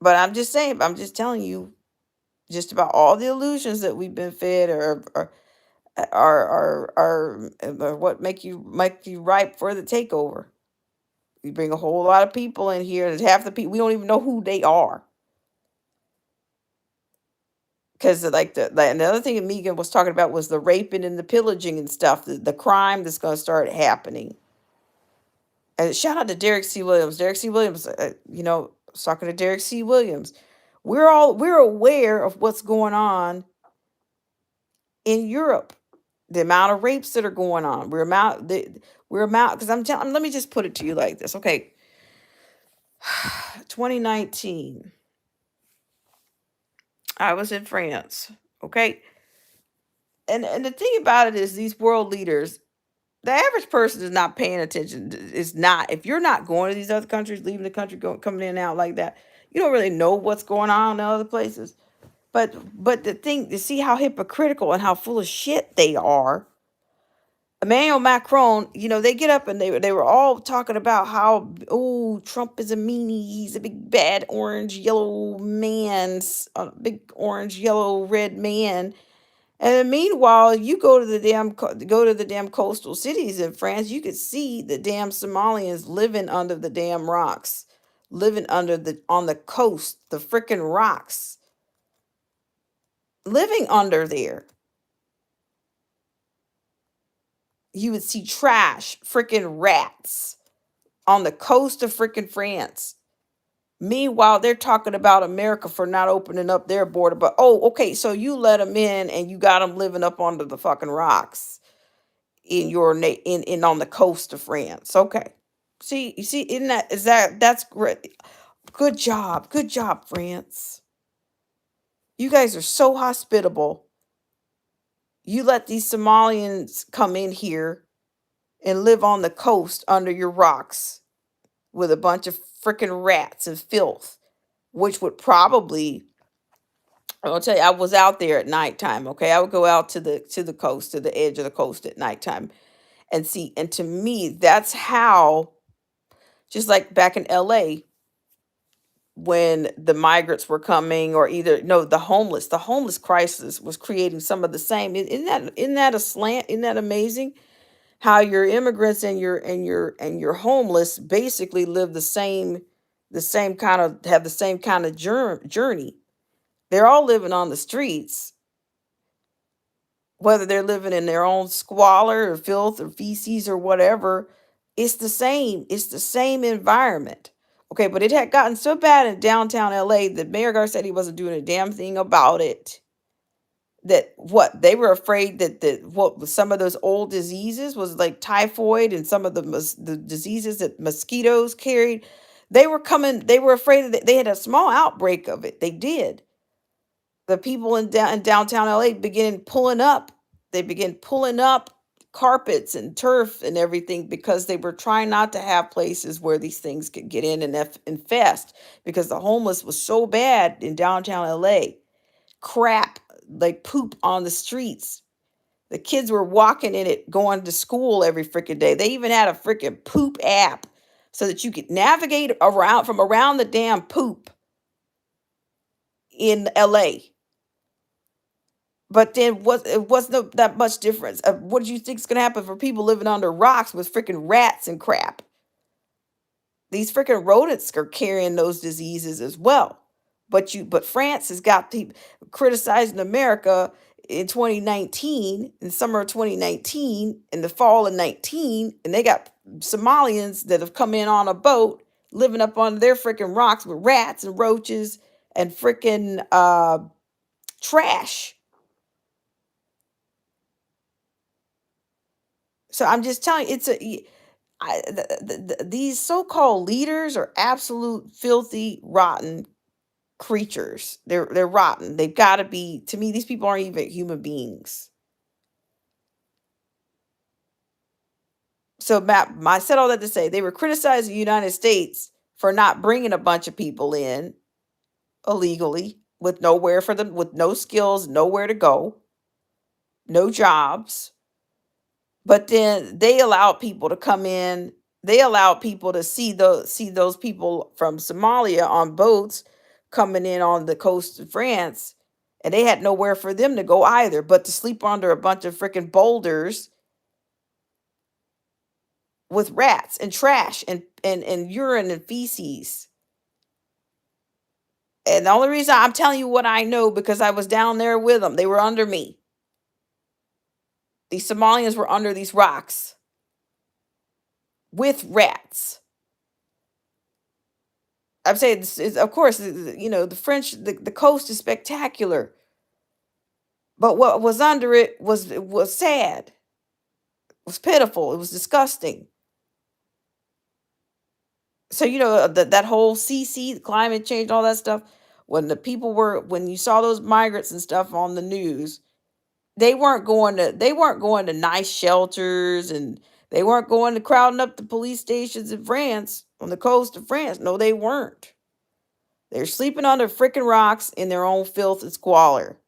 But I'm just saying, I'm just telling you, just about all the illusions that we've been fed are what make you ripe for the takeover. You bring a whole lot of people in here, and half the people we don't even know who they are. Because another thing that Megan was talking about was the raping and the pillaging and stuff, the crime that's going to start happening. And shout out to Derek C. Williams. Derek C. Williams, I was talking to Derek C. Williams. We're aware of what's going on in Europe, the amount of rapes that are going on. We're amount because I'm telling. Let me just put it to you like this, okay? 2019, I was in France, okay, and the thing about it is these world leaders, the average person is not paying attention. Is not if you're not going to these other countries, leaving the country, going coming in and out like that, you don't really know what's going on in other places. But the thing to see how hypocritical and how full of shit they are. Emmanuel Macron, they get up and they were all talking about how, oh, Trump is a meanie, he's a big bad orange yellow man, a big orange yellow red man. And meanwhile, you go to the damn coastal cities in France, you could see the damn Somalians living under the damn rocks, living on the coast, the freaking rocks, living under there. You would see trash, freaking rats on the coast of freaking France. Meanwhile, they're talking about America for not opening up their border. But oh, okay, so you let them in and you got them living up under the fucking rocks in on the coast of France. Okay. See, you see, isn't that is that that's great. Good job, France. You guys are so hospitable. You let these Somalians come in here and live on the coast under your rocks with a bunch of freaking rats and filth, which would probably, I'll tell you, I was out there at nighttime. Okay, I would go out to the coast, to the edge of the coast at nighttime and see. And to me, that's how, just like back in LA when the migrants were coming, or either no, the homeless crisis was creating some of the same. Isn't that a slant? Isn't that amazing? How your immigrants and your homeless basically live the same kind of have the same kind of journey. They're all living on the streets, whether they're living in their own squalor or filth or feces or whatever. It's the same environment. Okay, but it had gotten so bad in downtown LA that Mayor Gar said he wasn't doing a damn thing about it. That what they were afraid that what was some of those old diseases was like typhoid and some of the diseases that mosquitoes carried. They were coming. They were afraid that they had a small outbreak of it. They did. The people in downtown LA began pulling up. They began pulling up carpets and turf and everything because they were trying not to have places where these things could get in and infest because the homeless was so bad in downtown LA. Crap, like poop on the streets. The kids were walking in it, going to school every freaking day. They even had a freaking poop app so that you could navigate around from around the damn poop in LA. But then it wasn't that much difference. What do you think is going to happen for people living under rocks with freaking rats and crap? These freaking rodents are carrying those diseases as well. But France has got people criticizing America in 2019, in summer of 2019, in the fall of 19, and they got Somalians that have come in on a boat living up on their freaking rocks with rats and roaches and freaking trash. So I'm just telling you, these so-called leaders are absolute filthy, rotten creatures. They're rotten. They've got to be. To me, these people aren't even human beings. So, Matt, I said all that to say they were criticizing the United States for not bringing a bunch of people in illegally with nowhere for them, with no skills, nowhere to go, no jobs. But then they allowed people to come in. They allowed people to see those people from Somalia on boats coming in on the coast of France, and they had nowhere for them to go either, but to sleep under a bunch of freaking boulders with rats and trash and urine and feces. And the only reason I'm telling you what I know because I was down there with them. They were under me. These Somalians were under these rocks with rats. I'm saying, of course, the French, the coast is spectacular, but what was under it was sad, it was pitiful, it was disgusting. So that whole CC, climate change, all that stuff. When you saw those migrants and stuff on the news, they weren't going to nice shelters, and they weren't going to crowding up the police stations in France on the coast of France. No, they weren't. They're sleeping under freaking rocks in their own filth and squalor.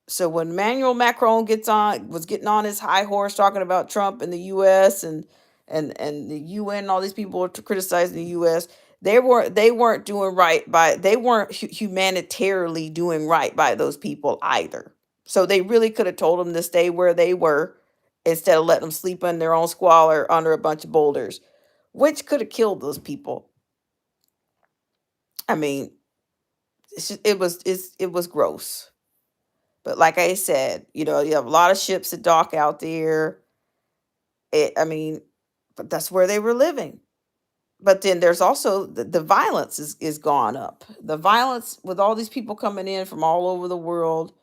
So when Emmanuel Macron was getting on his high horse talking about Trump and the U.S. and the UN, all these people were criticizing the U.S. They weren't doing right by they weren't humanitarily doing right by those people either. So they really could have told them to stay where they were instead of letting them sleep in their own squalor under a bunch of boulders, which could have killed those people. I mean, it was gross. But like I said, you have a lot of ships that dock out there. I mean, but that's where they were living. But then there's also the violence is gone up. The violence with all these people coming in from all over the world.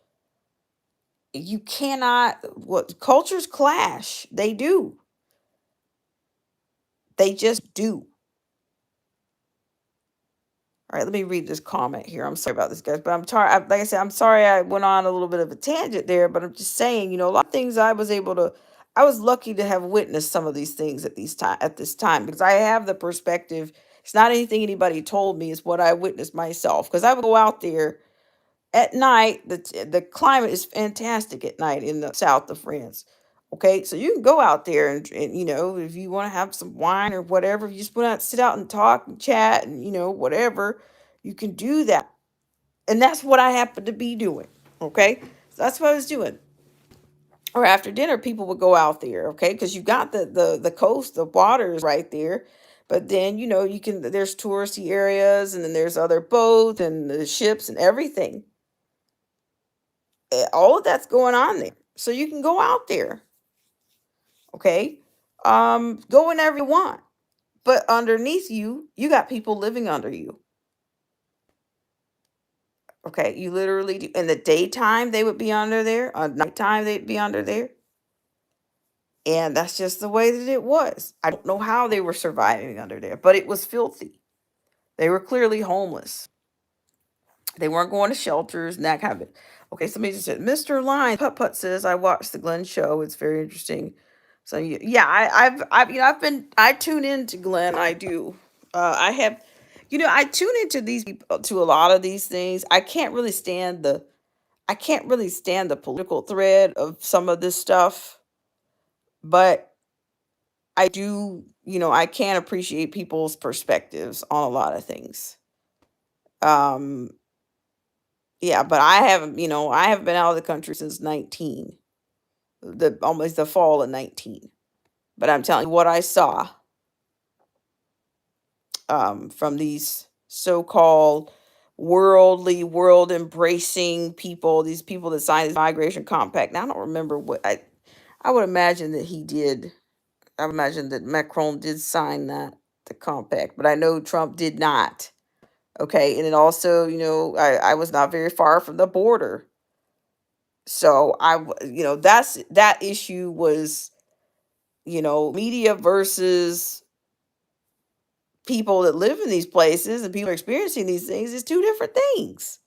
You cannot, what cultures clash. They do. They just do. All right, let me read this comment here. I'm sorry about this, guys, but I'm tired. Like I said, I'm sorry I went on a little bit of a tangent there, but I'm just saying, a lot of things I was lucky to have witnessed some of these things at this time because I have the perspective. It's not anything anybody told me; it's what I witnessed myself. Because I would go out there at night. The climate is fantastic at night in the south of France. Okay, so you can go out there and if you want to have some wine or whatever, if you just want to sit out and talk and chat and whatever, you can do that. And that's what I happened to be doing. Okay, so that's what I was doing. Or after dinner, people would go out there. Okay, because you got the coast, the water is right there. But then there's touristy areas, and then there's other boats and the ships and everything. All of that's going on there, so you can go out there. Okay. Go whenever you want. But underneath you, you got people living under you. Okay. You literally do. In the daytime, they would be under there. At nighttime, they'd be under there. And that's just the way that it was. I don't know how they were surviving under there, but it was filthy. They were clearly homeless. They weren't going to shelters and that kind of it. Okay, somebody just said, Mr. Line, Putt Putt says, I watched the Glenn show. It's very interesting. So yeah, I tune into Glenn. I do. I have, I tune into these people, to a lot of these things. I can't really stand the political thread of some of this stuff, but I do, I can appreciate people's perspectives on a lot of things. Um, yeah, but I haven't been out of the country since 19, the almost the fall of 19. But I'm telling you what I saw from these so-called worldly, world embracing people, these people that signed this migration compact. Now I don't remember what I would imagine that he did. I would imagine that Macron did sign the compact, but I know Trump did not. Okay, and then also, I was not very far from the border. So that issue was, media versus people that live in these places and people experiencing these things is two different things.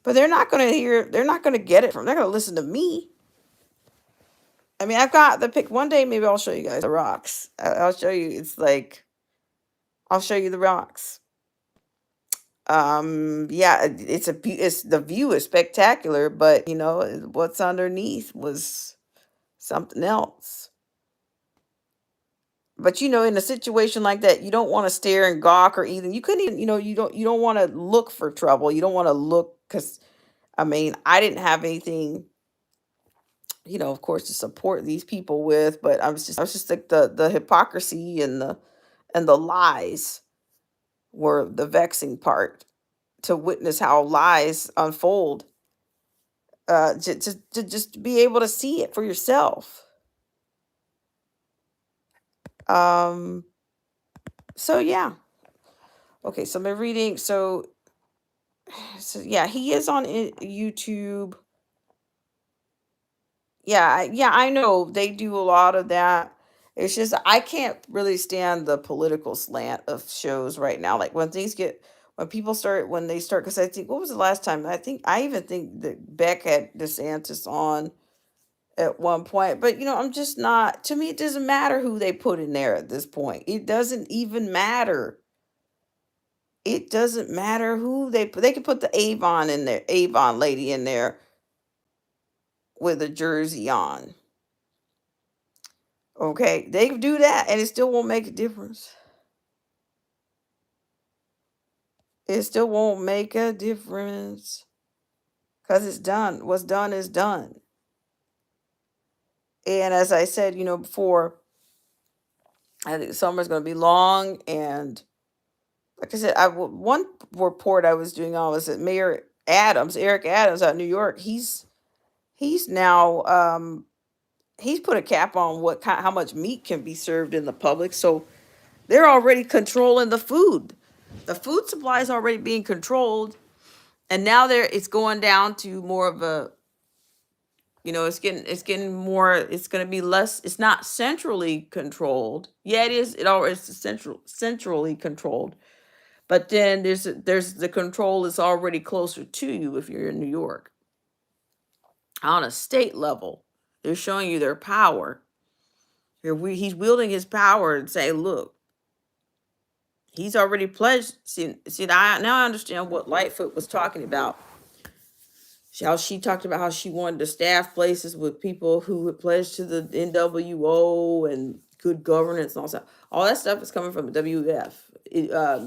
But they're not going to get it they're going to listen to me. I mean, I've got the pic. One day, maybe I'll show you guys the rocks. I'll show you. I'll show you the rocks. Yeah, it's the view is spectacular, but what's underneath was something else. But in a situation like that, you don't want to stare and gawk or even you couldn't even, you don't want to look for trouble. You don't want to look because I mean, I didn't have anything, of course, to support these people with, but I was just like the hypocrisy and the lies were the vexing part to witness how lies unfold. To just be able to see it for yourself. Um. So yeah. Okay. So I'm reading. So yeah, he is on YouTube. Yeah, yeah, I know they do a lot of that. It's just I can't really stand the political slant of shows right now. Like when they start, because I think what was the last time? I even think that Beck had DeSantis on at one point, but I'm just not. To me, it doesn't matter who they put in there at this point. It doesn't even matter. It doesn't matter who they put. They could put the Avon lady in there with a jersey on. Okay, they can do that and it still won't make a difference. It still won't make a difference because it's done. What's done is done. And as I said, before, I think summer's going to be long. And like I said, one report I was doing on was that Mayor Adams, Eric Adams out of New York, he's now he's put a cap on how much meat can be served in the public. So they're already controlling the food. The food supply is already being controlled, and now it's going down to more of a, it's getting more, it's going to be less, it's not centrally controlled. Yeah, it's centrally controlled, but then there's the control is already closer to you if you're in New York. On a state level, they're showing you their power. He's wielding his power and say, look, he's already pledged. See, now I understand what Lightfoot was talking about. How she talked about how she wanted to staff places with people who had pledged to the NWO and good governance and all that. All that stuff is coming from the WEF.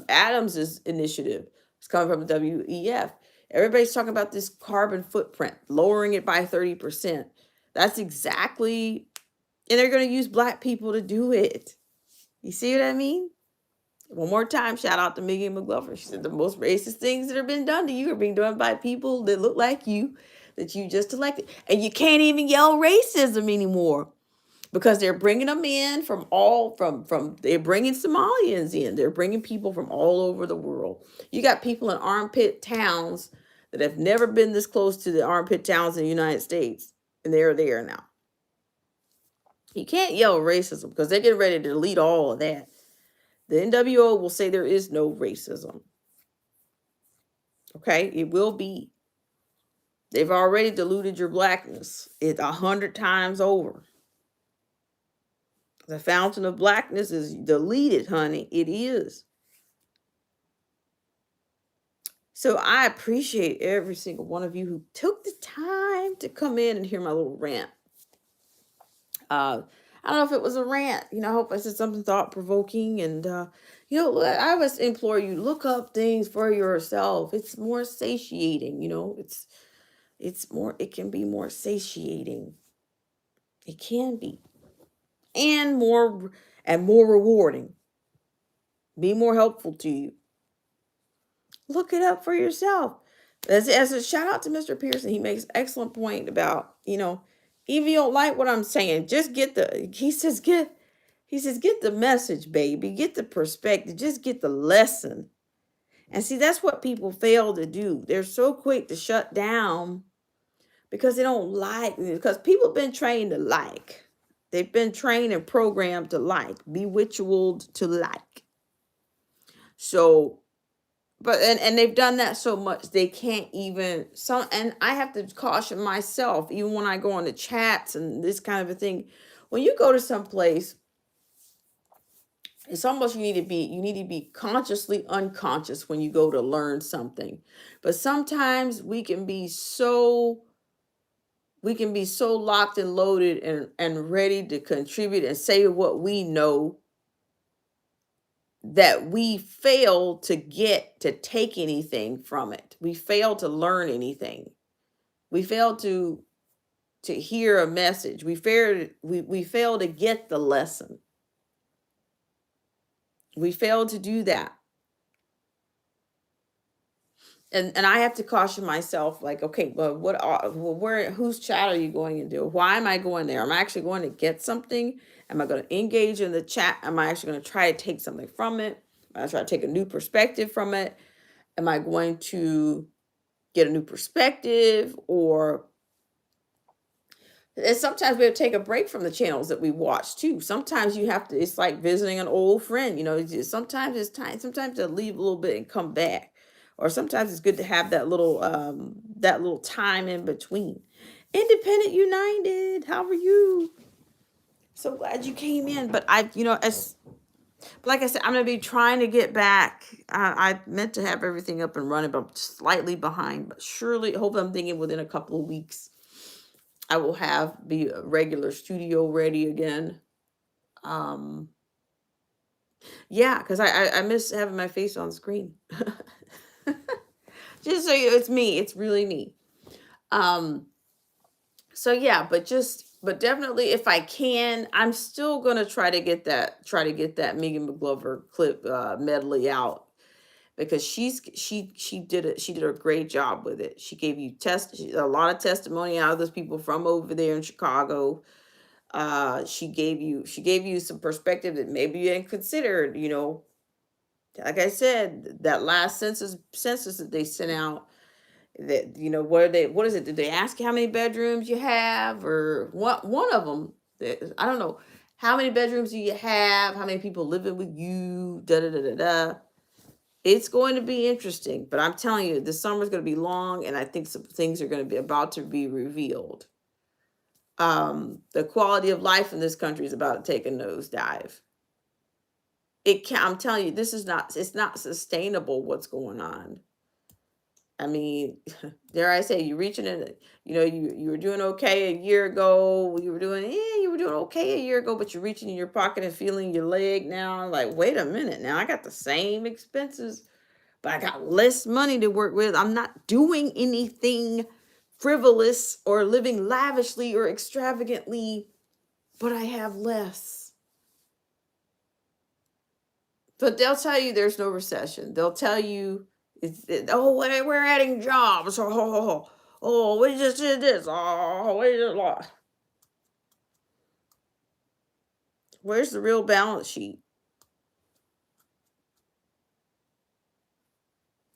Adams's initiative is coming from the WEF. Everybody's talking about this carbon footprint, lowering it by 30%. That's exactly, and they're going to use Black people to do it. You see what I mean? One more time, shout out to Megan McGlover. She said the most racist things that have been done to you are being done by people that look like you, that you just elected. And you can't even yell racism anymore. because they're bringing them in from all from they're bringing Somalians in. They're bringing people from all over the world. You got people in armpit towns that have never been this close to the armpit towns in the United States, and they're there now. You can't yell racism because they're getting ready to delete all of that. The NWO will say there is no racism. Okay, it will be. They've already diluted your blackness 100 times over. The fountain of blackness is deleted, honey. It is. So I appreciate every single one of you who took the time to come in and hear my little rant. I don't know if it was a rant. I hope I said something thought provoking. And I always implore you, look up things for yourself. It's more satiating. It's more. It can be more satiating. It can be, and more rewarding. Be more helpful to you. Look it up for yourself. As a shout out to Mr. Pearson, he makes excellent point about, even if you don't like what I'm saying, just get the message, baby. Get the perspective. Just get the lesson. And see, that's what people fail to do. They're so quick to shut down because they don't like, because people have been trained to like. They've been trained and programmed to like, bewitched to like. So, but and they've done that so much they can't even and I have to caution myself even when I go on the chats and this kind of a thing. When you go to some place, it's almost you need to be consciously unconscious when you go to learn something. But sometimes we can be so locked and loaded and ready to contribute and say what we know that we fail to get to take anything from it. We fail to learn anything. We fail to hear a message. We fail to get the lesson. We fail to do that. And I have to caution myself, like, okay, well, whose chat are you going into? Why am I going there? Am I actually going to get something? Am I going to engage in the chat? Am I actually going to try to take something from it? Am I going to try to take a new perspective from it? Am I going to get a new perspective? Or and sometimes we have to take a break from the channels that we watch too. Sometimes you have to, it's like visiting an old friend, sometimes it's time, sometimes to leave a little bit and come back. Or sometimes it's good to have that little time in between. Independent United, how are you? So glad you came in. But like I said, I'm gonna be trying to get back. I meant to have everything up and running, but I'm slightly behind. But surely, hope I'm thinking within a couple of weeks, I will be a regular studio ready again. Um, yeah, because I miss having my face on screen. Just so it's me. It's really me. Um, so yeah, but definitely if I can, I'm still gonna try to get that Megan McGlover clip medley out because she did a great job with it. She gave you a lot of testimony out of those people from over there in Chicago. She gave you some perspective that maybe you hadn't considered. Like I said, that last census that they sent out, that what is it? Did they ask you how many bedrooms you have, or one of them? I don't know. How many bedrooms do you have? How many people living with you? Da da da da da. It's going to be interesting, but I'm telling you, this summer is going to be long, and I think some things are going to be about to be revealed. The quality of life in this country is about to take a nosedive. I'm telling you, it's not sustainable what's going on. I mean, dare I say, you're reaching in, you were doing okay a year ago. You were doing okay a year ago, but you're reaching in your pocket and feeling your leg now. Like, wait a minute, now I got the same expenses, but I got less money to work with. I'm not doing anything frivolous or living lavishly or extravagantly, but I have less. But they'll tell you there's no recession. They'll tell you, we're adding jobs. We just did this. We just lost. Where's the real balance sheet?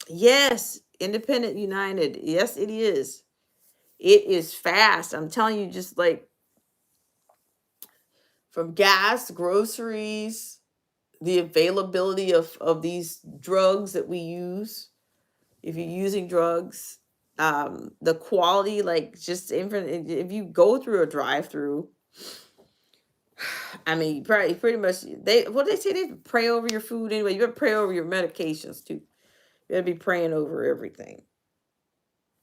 Yes, Independent United. Yes, it is. It is fast. I'm telling you, just like from gas, groceries, the availability of these drugs that we use. If you're using drugs, the quality, like just if you go through a drive-through, I mean, pretty much they say they pray over your food anyway. You better pray over your medications too. You better be praying over everything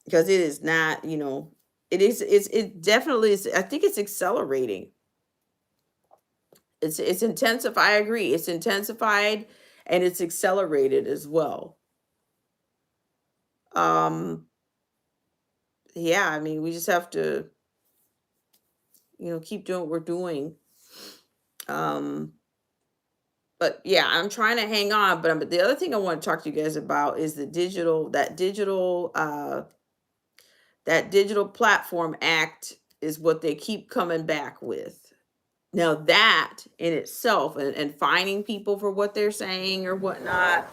because it is not, it definitely is. I think it's accelerating. It's intensified. I agree. It's intensified and it's accelerated as well. Um, yeah, I mean, we just have to, keep doing what we're doing. Um, but yeah, I'm trying to hang on. But the other thing I want to talk to you guys about is that digital platform act is what they keep coming back with. Now that in itself, and fining people for what they're saying or whatnot,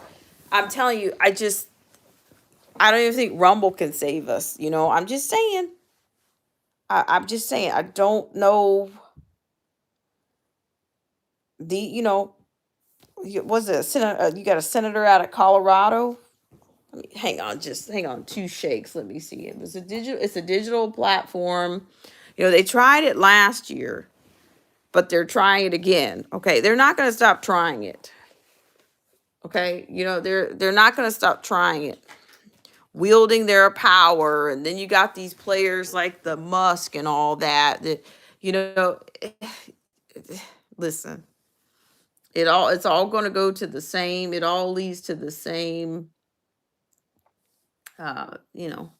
I'm telling you, I don't even think Rumble can save us. I'm just saying. I'm just saying. I don't know was it a senator? You got a senator out of Colorado. Hang on, two shakes. Let me see. It's a digital platform. They tried it last year, but they're trying it again. Okay, they're not going to stop trying it. Okay, they're not going to stop trying it, wielding their power, and then you got these players like the Musk and all that. That you know, listen, it's all going to go to the same. It all leads to the same. Uh, you know,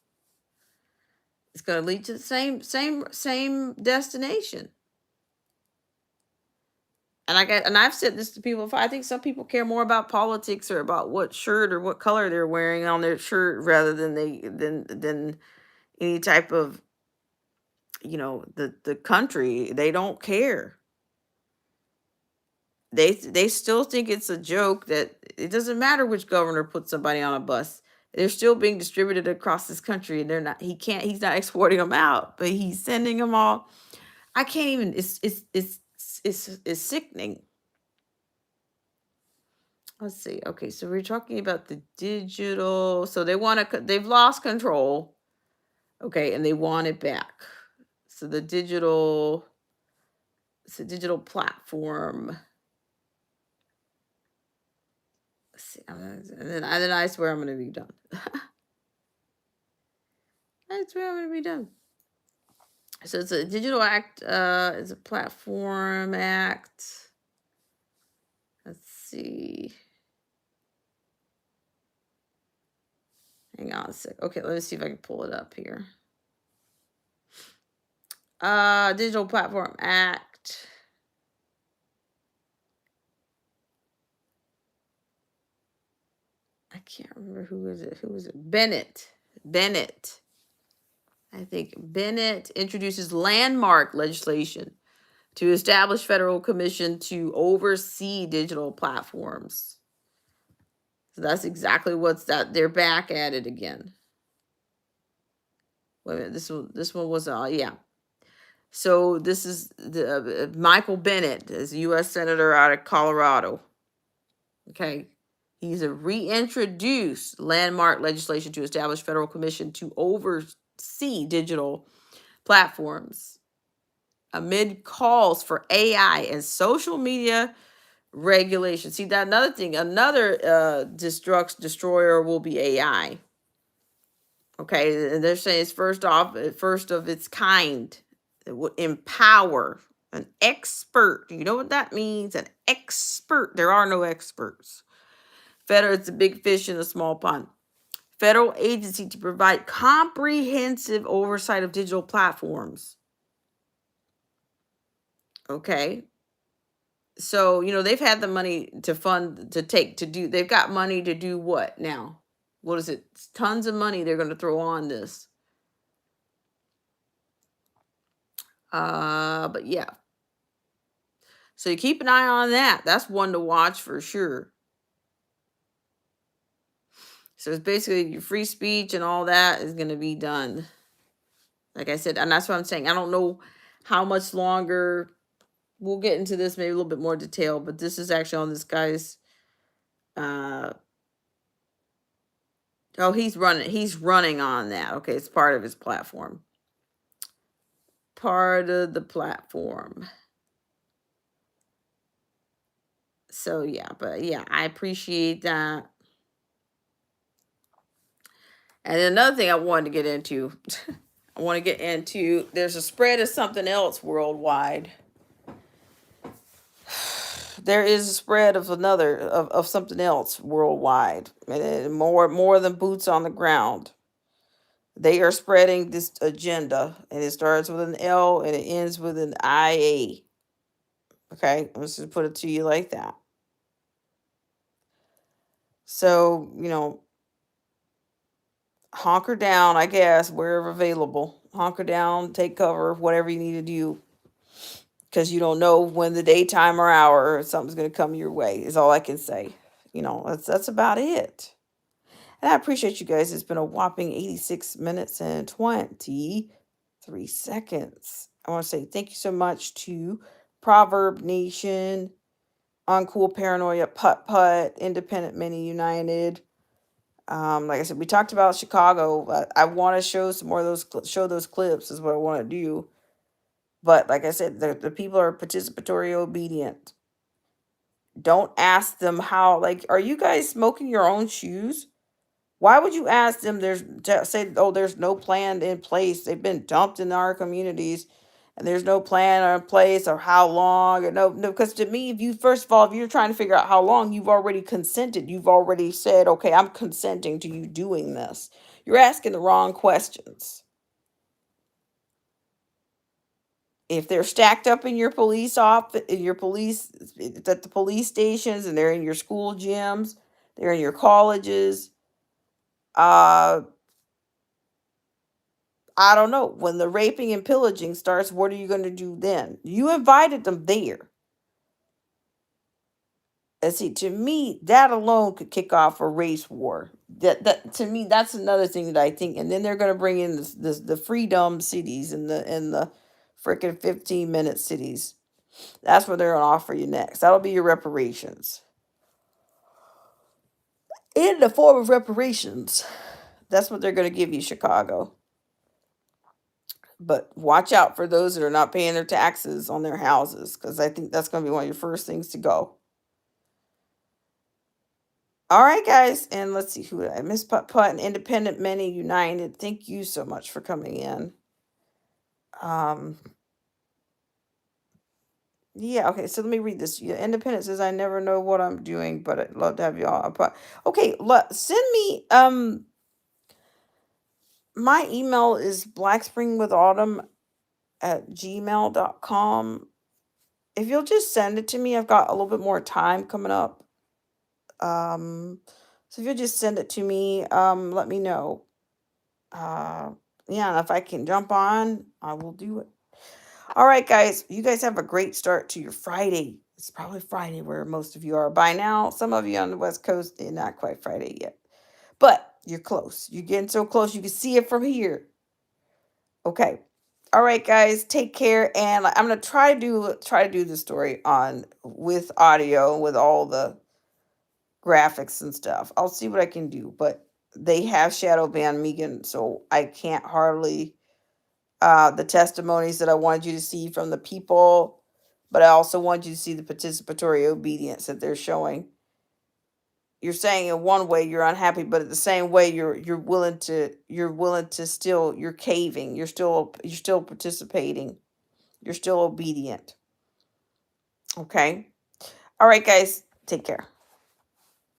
it's going to lead to the same destination. And I've said this to people before. I think some people care more about politics or about what shirt or what color they're wearing on their shirt rather than than any type of the country. They don't care. They still think it's a joke that it doesn't matter which governor puts somebody on a bus. They're still being distributed across this country, and they're not. He's not exporting them out, but he's sending them all. I can't even. It's sickening. Let's see. Okay, so we're talking about the digital. So they've lost control. Okay, and they want it back. So it's a digital platform. Let's see. And then I swear I'm going to be done. I swear I'm going to be done. So it's a digital act. It's a platform act. Let's see. Hang on a sec. Okay, let me see if I can pull it up here. Digital Platform Act. I can't remember who is it. Who is it? Bennett. Bennett. I think Bennett introduces landmark legislation to establish federal commission to oversee digital platforms. So that's exactly what's that. They're back at it again. Wait a minute. This one was yeah. So this is the Michael Bennett, is a U.S. senator out of Colorado. Okay, he's a reintroduced landmark legislation to establish federal commission to oversee digital platforms amid calls for AI and social media regulation. See that another thing, another destroyer will be AI. Okay, and they're saying it's first of its kind. It would empower an expert. You know what that means? An expert. There are no experts. Federal, it's a big fish in a small pond. Federal agency to provide comprehensive oversight of digital platforms. Okay. So, they've had the money to fund, they've got money to do what now? What is it? It's tons of money they're going to throw on this. But yeah. So you keep an eye on that. That's one to watch for sure. So it's basically your free speech and all that is going to be done. Like I said, and that's what I'm saying. I don't know how much longer. We'll get into this maybe a little bit more detail, but this is actually on this guy's. Uh, oh, he's running. He's running on that. Okay, it's part of his platform. Part of the platform. So yeah, but yeah, I appreciate that. And another thing I wanted to get into, I want to get into. There's a spread of something else worldwide. There is a spread of another of something else worldwide, and more than boots on the ground. They are spreading this agenda, and it starts with an L and it ends with an IA. Okay, let's just put it to you like that. So hunker down, I guess, wherever available. Hunker down, take cover, whatever you need to do, because you don't know when the daytime or hour or something's going to come your way. Is all I can say. That's about it. And I appreciate you guys. It's been a whopping 86 minutes and 23 seconds. I want to say thank you so much to Proverb Nation, Uncool Paranoia, Putt Putt, Independent Mini United. Like I said, we talked about Chicago, but I want to show some more of those, show those clips is what I want to do. But like I said, the people are participatory obedient. Don't ask them how, like, are you guys smoking your own shoes? Why would you ask them? Say, oh, there's no plan in place. They've been dumped in our communities, and there's no plan in place or how long. Or no. Because to me, if you first of all, if you're trying to figure out how long, you've already consented. You've already said, okay, I'm consenting to you doing this. You're asking the wrong questions. If they're stacked up in your police office, in your police at the police stations, and they're in your school gyms, they're in your colleges. Uh, I don't know. When the raping and pillaging starts, what are you going to do then? You invited them there. And see, to me, that alone could kick off a race war. That to me, that's another thing that I think. And then they're going to bring in the freedom cities and the freaking 15-minute cities. That's what they're going to offer you next. That'll be your reparations. In the form of reparations. That's what they're going to give you, Chicago. But watch out for those that are not paying their taxes on their houses, because I think that's going to be one of your first things to go. All right, guys, and let's see who I Miss Putt Putt and Independent Many United. Thank you so much for coming in. Um, yeah, okay. So let me read this. Yeah, Independent says, "I never know what I'm doing, but I'd love to have y'all." Okay, send me. My email is blackspringwithautumn@gmail.com. If you'll just send it to me, I've got a little bit more time coming up. So if you'll just send it to me, let me know. Yeah, and if I can jump on, I will do it. All right, guys, you guys have a great start to your Friday. It's probably Friday where most of you are by now. Some of you on the West Coast, they're not quite Friday yet, but you're close. You're getting so close, you can see it from here. Okay. All right, guys, take care. And I'm gonna try to do the story on with audio with all the graphics and stuff. I'll see what I can do, but they have shadow banned Megan, so I can't hardly the testimonies that I wanted you to see from the people, but I also want you to see the participatory obedience that they're showing. You're saying in one way you're unhappy, but at the same way you're willing to still you're caving. You're still participating. You're still obedient. Okay. All right, guys. Take care.